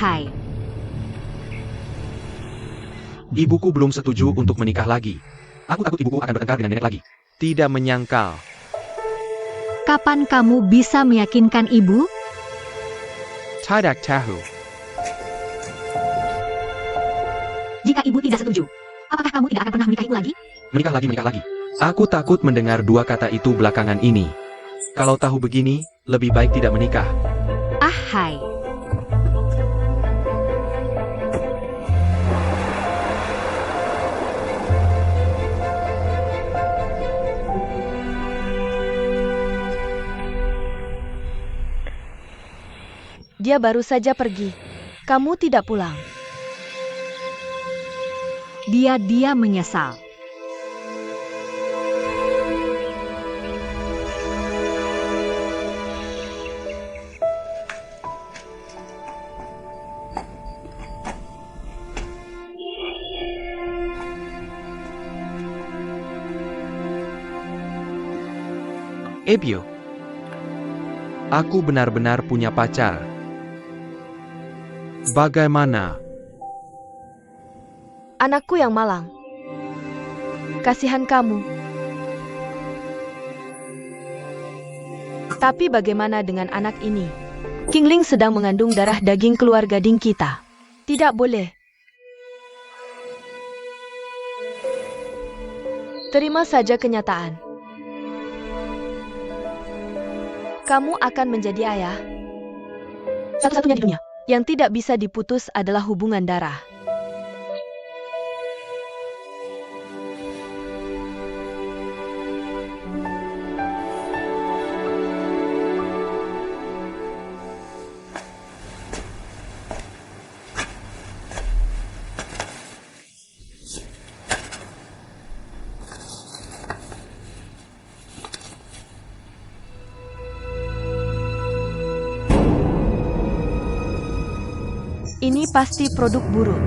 Ahai, Ibuku belum setuju untuk menikah lagi. Aku takut ibuku akan bertengkar dengan nenek lagi. Tidak menyangkal. kapan kamu bisa meyakinkan ibu? Tidak tahu. Jika ibu tidak setuju, apakah kamu tidak akan pernah menikahiku lagi? Menikah lagi, menikah lagi. Aku takut mendengar dua kata itu belakangan ini. Kalau tahu begini, lebih baik tidak menikah. Ahai, Dia baru saja pergi. Kamu tidak pulang. dia menyesal. Ebio. Aku benar-benar punya pacar. Bagaimana? Anakku yang malang. Kasihan kamu. Tapi bagaimana dengan anak ini? Kingling sedang mengandung darah daging keluarga Ding kita. Tidak boleh. Terima saja kenyataan. Kamu akan menjadi ayah. Satu-satunya di dunia. Yang tidak bisa diputus adalah hubungan darah. Ini pasti produk buruk.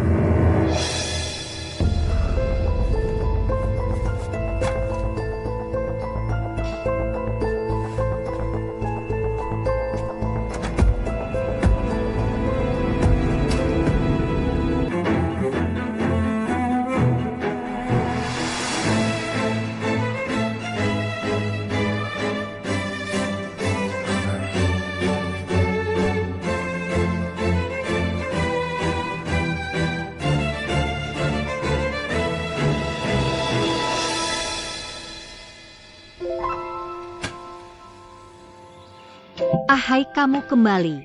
Ahai, kamu kembali.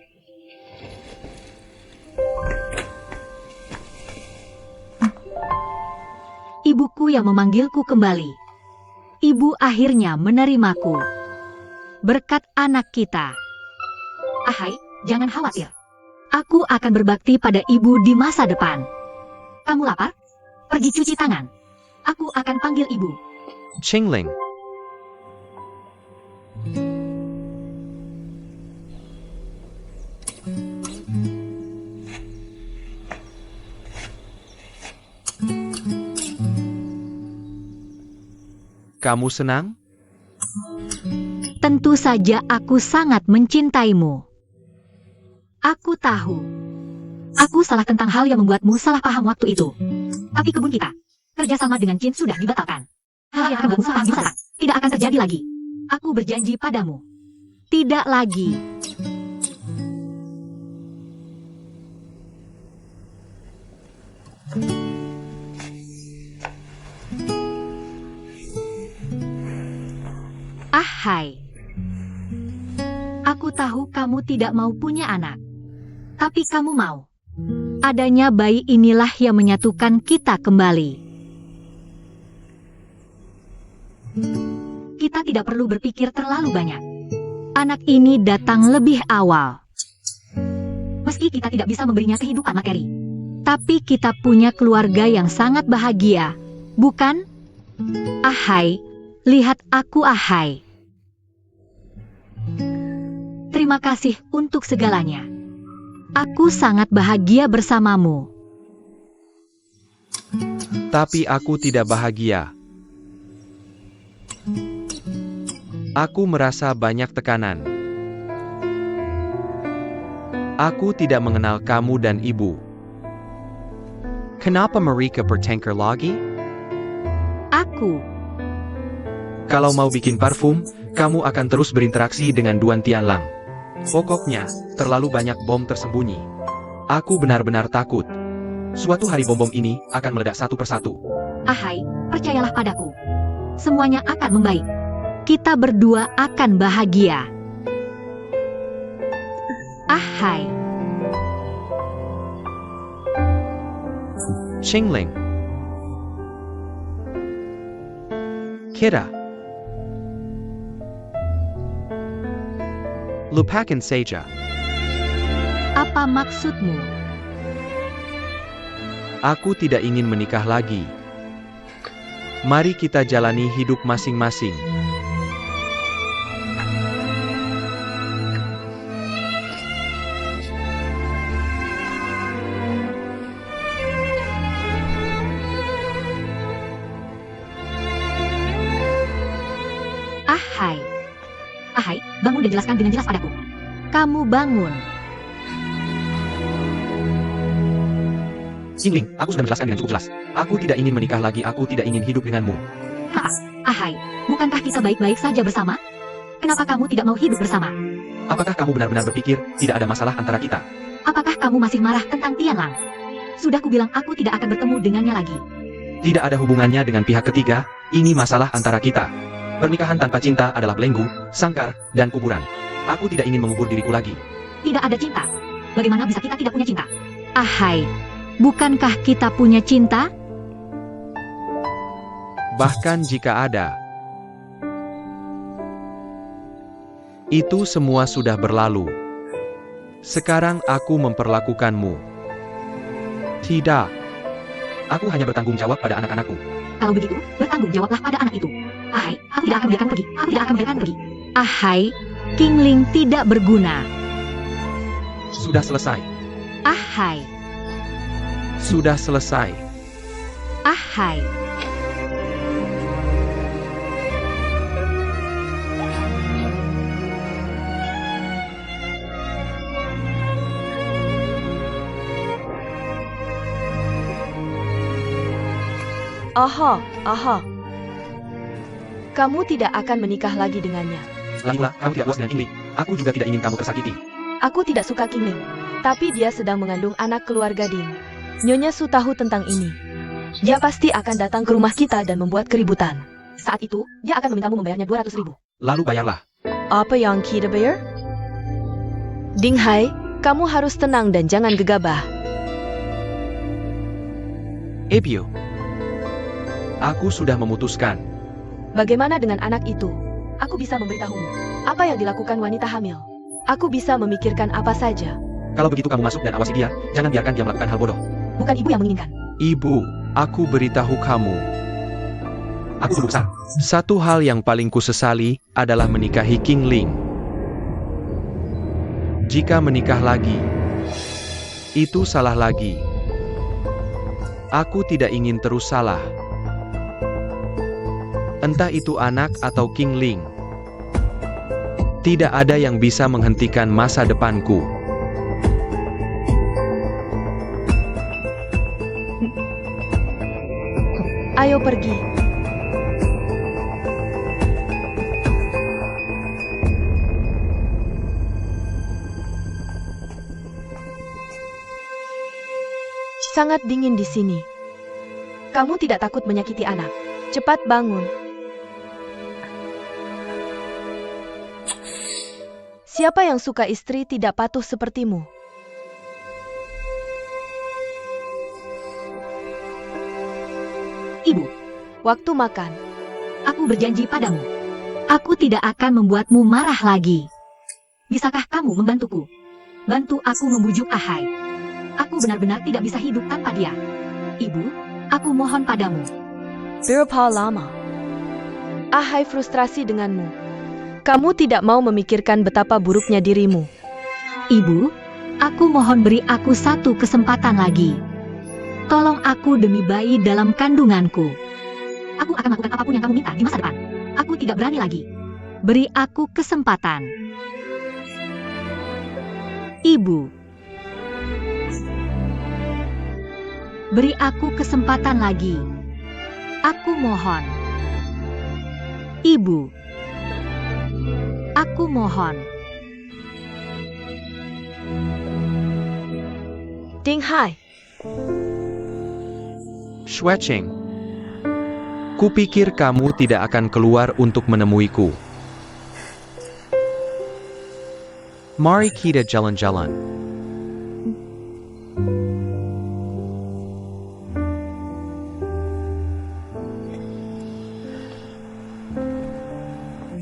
Ibuku yang memanggilku kembali. Ibu akhirnya menerimaku. Berkat anak kita. Ahai, jangan khawatir. Aku akan berbakti pada ibu di masa depan. Kamu lapar? Pergi cuci tangan. Aku akan panggil ibu. Qingling. Kamu senang? Tentu saja aku sangat mencintaimu. Aku tahu. Aku salah tentang hal yang membuatmu salah paham waktu itu. Tapi kebun kita, kerjasama dengan Jin sudah dibatalkan. Hal yang akan membuatmu salah paham tidak akan terjadi lagi. Aku berjanji padamu. Tidak lagi. Ahai. Aku tahu kamu tidak mau punya anak. Tapi kamu mau. Adanya bayi inilah yang menyatukan kita kembali. Kita tidak perlu berpikir terlalu banyak. Anak ini datang lebih awal. Meski kita tidak bisa memberinya kehidupan materi, tapi kita punya keluarga yang sangat bahagia, bukan? Ahai, lihat aku Ahai. Terima kasih untuk segalanya. Aku sangat bahagia bersamamu. Tapi aku tidak bahagia. Aku merasa banyak tekanan. Aku tidak mengenal kamu dan ibu. Kenapa mereka bertengkar lagi? Aku, Kalau mau bikin parfum, kamu akan terus berinteraksi dengan Duan Tianlang. Pokoknya, terlalu banyak bom tersembunyi. Aku benar-benar takut. Suatu hari bom-bom ini akan meledak satu persatu. Ahai, percayalah padaku. Semuanya akan membaik. Kita berdua akan bahagia. Ahai. Xingling. Kita. Lupakan saja. Apa maksudmu? Aku tidak ingin menikah lagi. Mari kita jalani hidup masing-masing. Ahai. Ahai, bangun dan jelaskan dengan jelas padaku. Kamu bangun. Xingling, aku sudah menjelaskan dengan cukup jelas. Aku tidak ingin menikah lagi, aku tidak ingin hidup denganmu. Ahai, bukankah kita baik-baik saja bersama? Kenapa kamu tidak mau hidup bersama? Apakah kamu benar-benar berpikir tidak ada masalah antara kita? Apakah kamu masih marah tentang Tianlang? Sudah kubilang aku tidak akan bertemu dengannya lagi. Tidak ada hubungannya dengan pihak ketiga, ini masalah antara kita. Pernikahan tanpa cinta adalah belenggu, sangkar, dan kuburan. Aku tidak ingin mengubur diriku lagi. Tidak ada cinta. Bagaimana bisa kita tidak punya cinta? Ahai, bukankah kita punya cinta? Bahkan jika ada, itu semua sudah berlalu. Sekarang aku memperlakukanmu. Tidak. Aku hanya bertanggung jawab pada anak-anakku. Kalau begitu, bertanggung jawablah pada anak itu. Ahai, aku tidak akan membiarkan pergi. Aku tidak akan membiarkan pergi. Ahai, Qingling tidak berguna. Sudah selesai. Ahai, Sudah selesai. ahai. Aha, aha. Kamu tidak akan menikah lagi dengannya. Lagipula, kamu tidak puas dengan Ingli. Aku juga tidak ingin kamu tersakiti. Aku tidak suka Qingling, tapi dia sedang mengandung anak keluarga Ding. Nyonya Su tahu tentang ini. Dia pasti akan datang ke rumah kita dan membuat keributan. Saat itu, dia akan memintamu membayarnya 200.000. Lalu bayarlah. Apa yang kita bayar? Ding Hai, kamu harus tenang dan jangan gegabah. Ebio. Aku sudah memutuskan. Bagaimana dengan anak itu? Aku bisa memberitahumu. Apa yang dilakukan wanita hamil? Aku bisa memikirkan apa saja. Kalau begitu kamu masuk dan awasi dia, jangan biarkan dia melakukan hal bodoh. Bukan ibu yang menginginkan. Ibu, aku beritahu kamu. Aku sudah besar. Satu hal yang paling kusesali adalah menikahi Qingling. Jika menikah lagi, itu salah lagi. Aku tidak ingin terus salah. Entah itu anak atau Qingling. Tidak ada yang bisa menghentikan masa depanku. Ayo pergi. Sangat dingin di sini. Kamu tidak takut menyakiti anak. Cepat bangun. Siapa yang suka istri tidak patuh sepertimu? Ibu, Waktu makan. aku berjanji padamu. Aku tidak akan membuatmu marah lagi. Bisakah kamu membantuku? Bantu aku membujuk Ahai. Aku benar-benar tidak bisa hidup tanpa dia. Ibu, aku mohon padamu. Berapa lama? Ahai frustrasi denganmu. Kamu tidak mau memikirkan betapa buruknya dirimu. Ibu, aku mohon beri aku satu kesempatan lagi. Tolong aku demi bayi dalam kandunganku. Aku akan melakukan apapun yang kamu minta di masa depan. Aku tidak berani lagi. Beri aku kesempatan. Ibu. Beri aku kesempatan lagi. Aku mohon. Ibu. Aku mohon. Ding Hai. Schweching. Kupikir kamu tidak akan keluar untuk menemuiku. Mari kita jalan-jalan.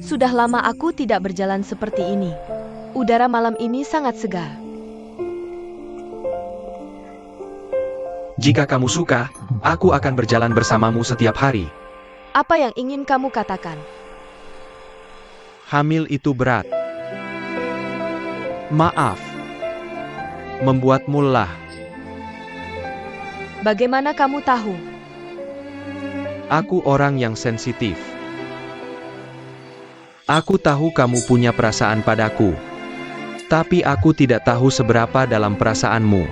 Sudah lama aku tidak berjalan seperti ini. Udara malam ini sangat segar. Jika kamu suka, aku akan berjalan bersamamu setiap hari. Apa yang ingin kamu katakan? Hamil itu berat. Maaf. Membuatmu lelah. Bagaimana kamu tahu? Aku orang yang sensitif. Aku tahu kamu punya perasaan padaku. Tapi aku tidak tahu seberapa dalam perasaanmu.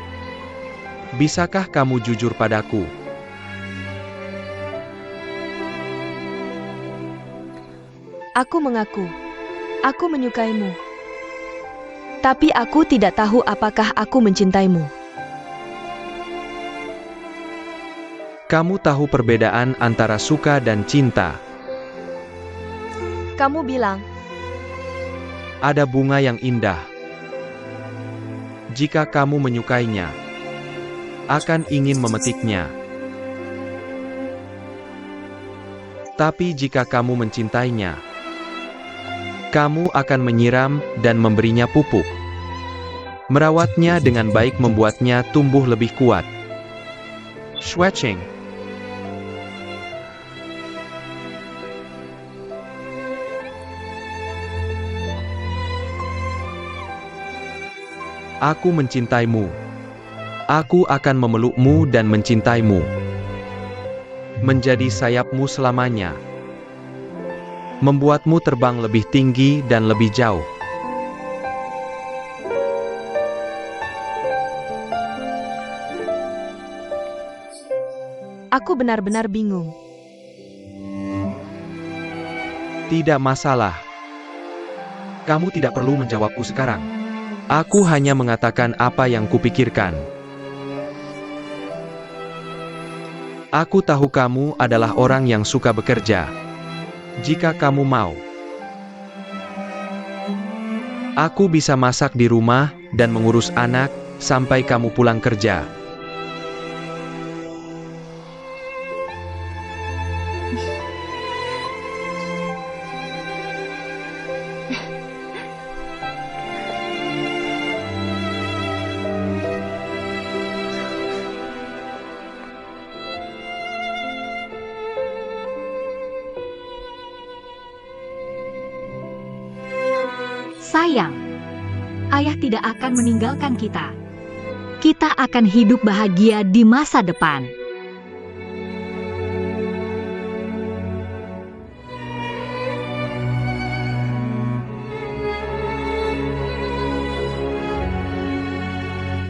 Bisakah kamu jujur padaku? Aku mengaku. Aku menyukaimu. Tapi aku tidak tahu apakah aku mencintaimu. Kamu tahu perbedaan antara suka dan cinta. Kamu bilang, Ada bunga yang indah. Jika kamu menyukainya, akan ingin memetiknya. Tapi jika kamu mencintainya, kamu akan menyiram dan memberinya pupuk. Merawatnya dengan baik membuatnya tumbuh lebih kuat. Schweching. Aku mencintaimu. Aku akan memelukmu dan mencintaimu. Menjadi sayapmu selamanya. Membuatmu terbang lebih tinggi dan lebih jauh. aku benar-benar bingung. Tidak masalah. Kamu tidak perlu menjawabku sekarang. Aku hanya mengatakan apa yang kupikirkan. Aku tahu kamu adalah orang yang suka bekerja. Jika kamu mau, aku bisa masak di rumah dan mengurus anak sampai kamu pulang kerja. Sayang, ayah tidak akan meninggalkan kita. Kita akan hidup bahagia di masa depan.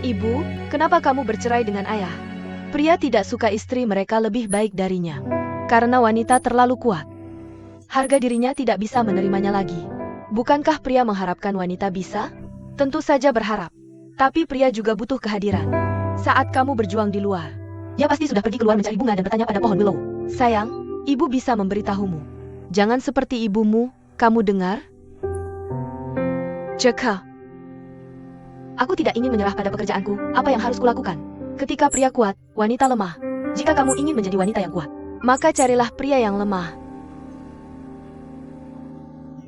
Ibu, kenapa kamu bercerai dengan ayah? Pria tidak suka istri mereka lebih baik darinya. Karena wanita terlalu kuat. Harga dirinya tidak bisa menerimanya lagi. Bukankah pria mengharapkan wanita bisa? Tentu saja berharap. Tapi pria juga butuh kehadiran. Saat kamu berjuang di luar, Dia pasti sudah pergi keluar mencari bunga dan bertanya pada pohon willow. sayang, ibu bisa memberitahumu. Jangan seperti ibumu, kamu dengar? Jaka, Aku tidak ingin menyerah pada pekerjaanku. Apa yang harus kulakukan? Ketika pria kuat, wanita lemah. Jika kamu ingin menjadi wanita yang kuat, maka carilah pria yang lemah.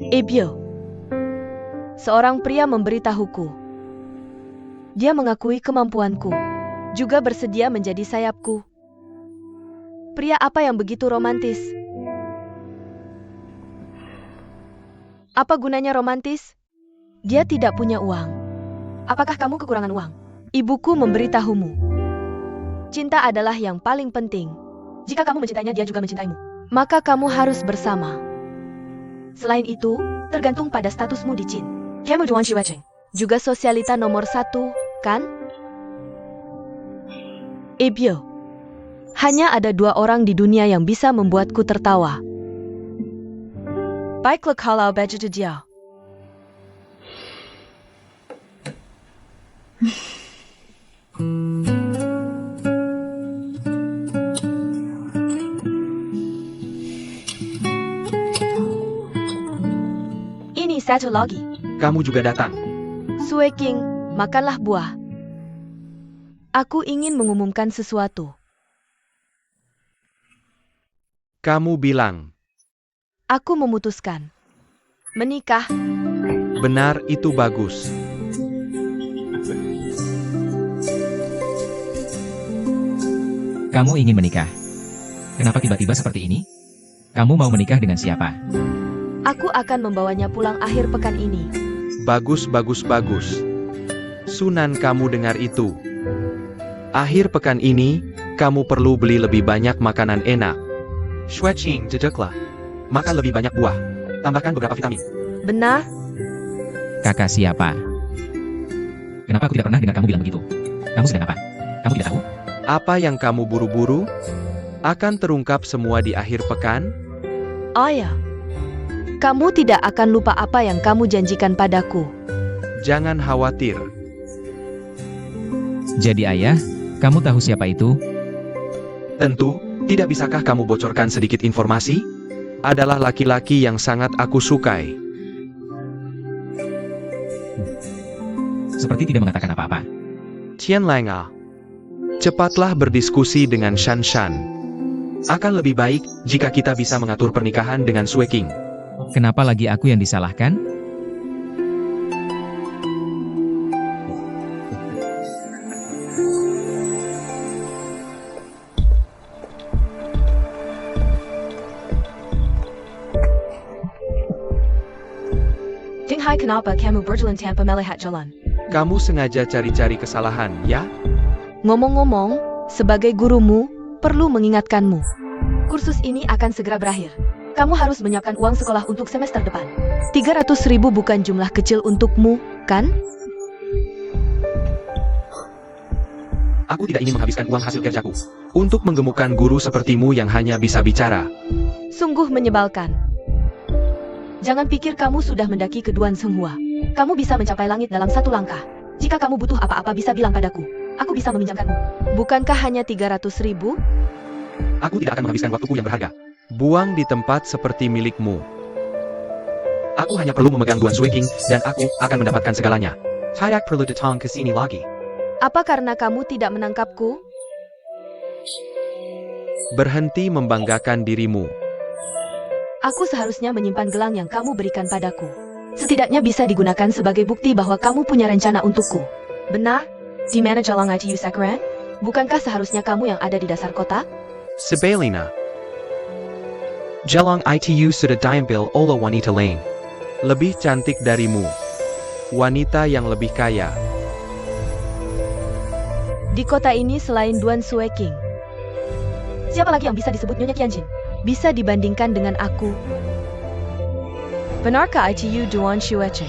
Ebyo. Seorang pria memberitahuku. Dia mengakui kemampuanku, juga bersedia menjadi sayapku. Pria apa yang begitu romantis? Apa gunanya romantis? Dia tidak punya uang. Apakah kamu kekurangan uang? Ibuku memberitahumu. Cinta adalah yang paling penting. Jika kamu mencintainya, dia juga mencintaimu. Maka kamu harus bersama. Selain itu, tergantung pada statusmu di Chin. Kamu Juan Shiwecheng. Juga sosialita nomor 1, kan? Ebyo. Hanya ada 2 orang di dunia yang bisa membuatku tertawa. Baiklah kalau begitu dia. Ini satu lagi. Kamu juga datang. Sue King, makanlah buah. Aku ingin mengumumkan sesuatu. Kamu bilang, Aku memutuskan. Menikah. benar itu bagus. Kamu ingin menikah. Kenapa tiba-tiba seperti ini? Kamu mau menikah dengan siapa? Aku akan membawanya pulang akhir pekan ini. Bagus, bagus, bagus. Sunan, kamu dengar itu. Akhir pekan ini, kamu perlu beli lebih banyak makanan enak. Shweching, jejaklah. Makan lebih banyak buah. Tambahkan beberapa vitamin. Benar? Kakak siapa? Kenapa aku tidak pernah dengar kamu bilang begitu? Kamu sedang apa? Kamu tidak tahu? Apa yang kamu buru-buru? Akan terungkap semua di akhir pekan? Ayah. Kamu tidak akan lupa apa yang kamu janjikan padaku. Jangan khawatir. Jadi ayah, kamu tahu siapa itu? Tentu, tidak bisakah kamu bocorkan sedikit informasi? Adalah laki-laki yang sangat aku sukai. Seperti tidak mengatakan apa-apa. Tian Langa. Cepatlah berdiskusi dengan Shan Shan. Akan lebih baik jika kita bisa mengatur pernikahan dengan Sue King. Kenapa lagi aku yang disalahkan? Dinghai, kenapa kamu berjalan tanpa melihat jalan? Kamu sengaja cari-cari kesalahan, ya? Ngomong-ngomong, sebagai gurumu, perlu mengingatkanmu. Kursus ini akan segera berakhir. Kamu harus menyiapkan uang sekolah untuk semester depan. 300.000 bukan jumlah kecil untukmu, kan? Aku tidak ingin menghabiskan uang hasil kerjaku untuk menggemukkan guru sepertimu yang hanya bisa bicara. Sungguh menyebalkan. Jangan pikir kamu sudah mendaki keduan semua. Kamu bisa mencapai langit dalam satu langkah. Jika kamu butuh apa-apa bisa bilang padaku. Aku bisa meminjamkanmu. Bukankah hanya 300.000? Aku tidak akan menghabiskan waktuku yang berharga. Buang di tempat seperti milikmu. Aku hanya perlu memegang Duan Sue King, dan aku akan mendapatkan segalanya. Tidak perlu datang ke sini lagi. Apa karena kamu tidak menangkapku? Berhenti membanggakan dirimu. Aku seharusnya menyimpan gelang yang kamu berikan padaku. Setidaknya bisa digunakan sebagai bukti bahwa kamu punya rencana untukku. Benar? Di mana jalan ITU Sakuran? Bukankah seharusnya kamu yang ada di dasar kota? Sebaliknya, Jalan ITU sudah diambil oleh wanita lain. Lebih cantik darimu. Wanita yang lebih kaya. Di kota ini selain Duan Sue King, Siapa lagi yang bisa disebut Nyonya Qianjin? bisa dibandingkan dengan aku. Benarkah ITU Duan Shuecheng?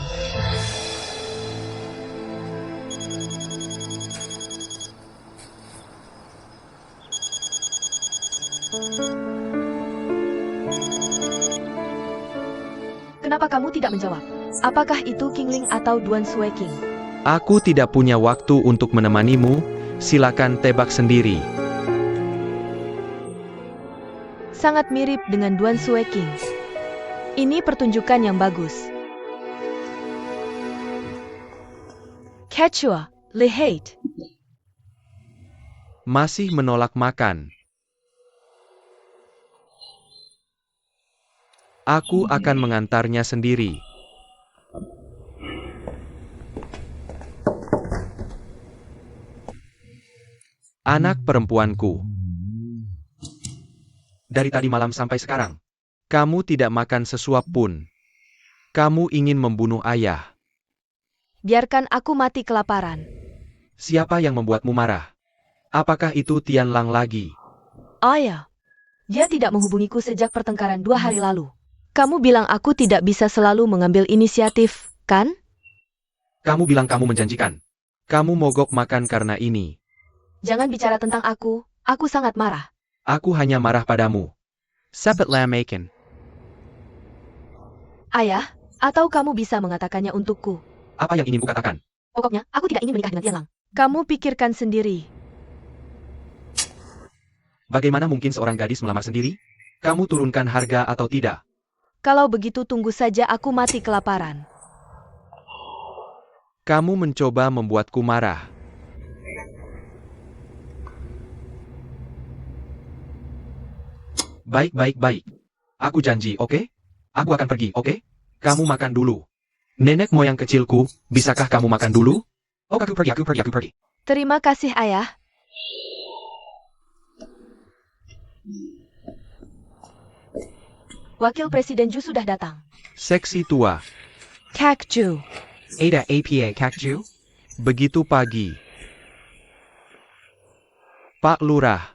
Kenapa kamu tidak menjawab? Apakah itu Kingling atau Duan Sue King? Aku tidak punya waktu untuk menemanimu. Silakan tebak sendiri. Sangat mirip dengan Duan Sue King. Ini pertunjukan yang bagus. Quechua, Lehate. Masih menolak makan. Aku akan mengantarnya sendiri. Anak perempuanku. Dari tadi malam sampai sekarang, kamu tidak makan sesuap pun. Kamu ingin membunuh ayah. Biarkan aku mati kelaparan. Siapa yang membuatmu marah? Apakah itu Tianlang lagi? Ayah, Dia tidak menghubungiku sejak pertengkaran 2 hari lalu. kamu bilang aku tidak bisa selalu mengambil inisiatif, kan? Kamu bilang kamu menjanjikan. Kamu mogok makan karena ini. Jangan bicara tentang aku sangat marah. Aku hanya marah padamu. Sepet lamaken. Ayah, atau kamu bisa mengatakannya untukku. Apa yang ingin kukatakan? Pokoknya, aku tidak ingin menikah dengan Tianlang. Kamu pikirkan sendiri. Bagaimana mungkin seorang gadis melamar sendiri? Kamu turunkan harga atau tidak? Kalau begitu tunggu saja aku mati kelaparan. Kamu mencoba membuatku marah. Baik. Aku janji, oke? Aku akan pergi, oke? Kamu makan dulu. Nenek moyang kecilku, bisakah kamu makan dulu? Oh, aku pergi. Terima kasih, Ayah. Wakil Presiden Ju sudah datang. Seksi tua. Kakju. Ada APA Kakju. Begitu pagi. Pak Lurah.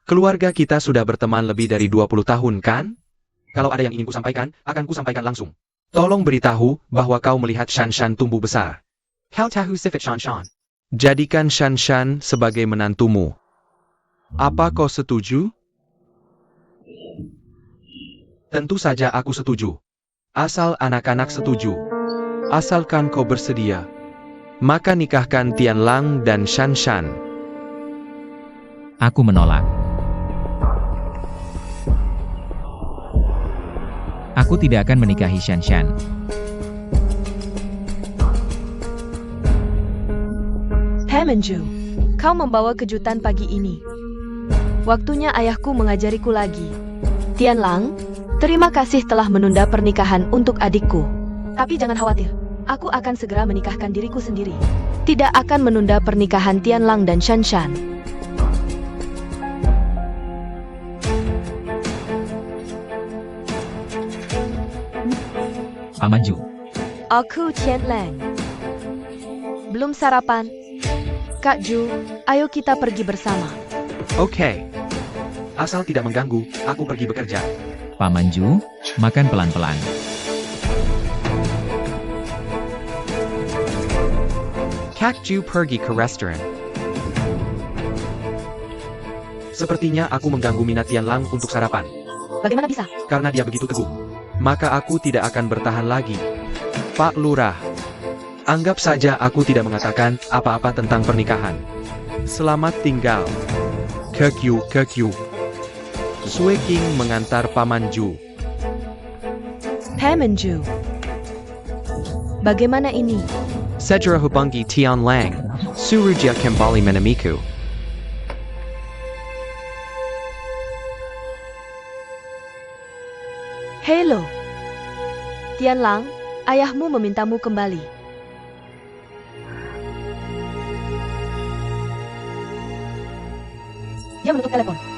Keluarga kita sudah berteman lebih dari 20 tahun, kan? Kalau ada yang ingin kusampaikan, akan kusampaikan langsung. Tolong beritahu bahwa kau melihat Shanshan tumbuh besar. Kau tahu sifat Shanshan. Jadikan Shanshan sebagai menantumu. Apa kau setuju? Tentu saja aku setuju. Asal anak-anak setuju. Asalkan kau bersedia. Maka nikahkan Tianlang dan Shanshan. Aku menolak. Aku tidak akan menikahi Shanshan. Hemenju, kau membawa kejutan pagi ini. Waktunya ayahku mengajariku lagi. Tianlang, terima kasih telah menunda pernikahan untuk adikku. Tapi jangan khawatir, aku akan segera menikahkan diriku sendiri. Tidak akan menunda pernikahan Tianlang dan Shanshan. Paman Ju. Aku Tianlang. Belum sarapan? Kak Ju, ayo kita pergi bersama. Oke. Asal tidak mengganggu, aku pergi bekerja. Paman Ju, makan pelan-pelan. Kakju pergi ke restoran. Sepertinya aku mengganggu minat Tianlang untuk sarapan. Bagaimana bisa? Karena dia begitu teguh. Maka aku tidak akan bertahan lagi. Pak Lurah. Anggap saja aku tidak mengatakan apa-apa tentang pernikahan. Selamat tinggal. Kekyu. Sue King mengantar Paman Ju. Hemenju. Bagaimana ini? Sejera hubungi Tianlang. Suruja kembali menemiku. Hello. Tianlang, ayahmu memintamu kembali. Dia menutup telepon.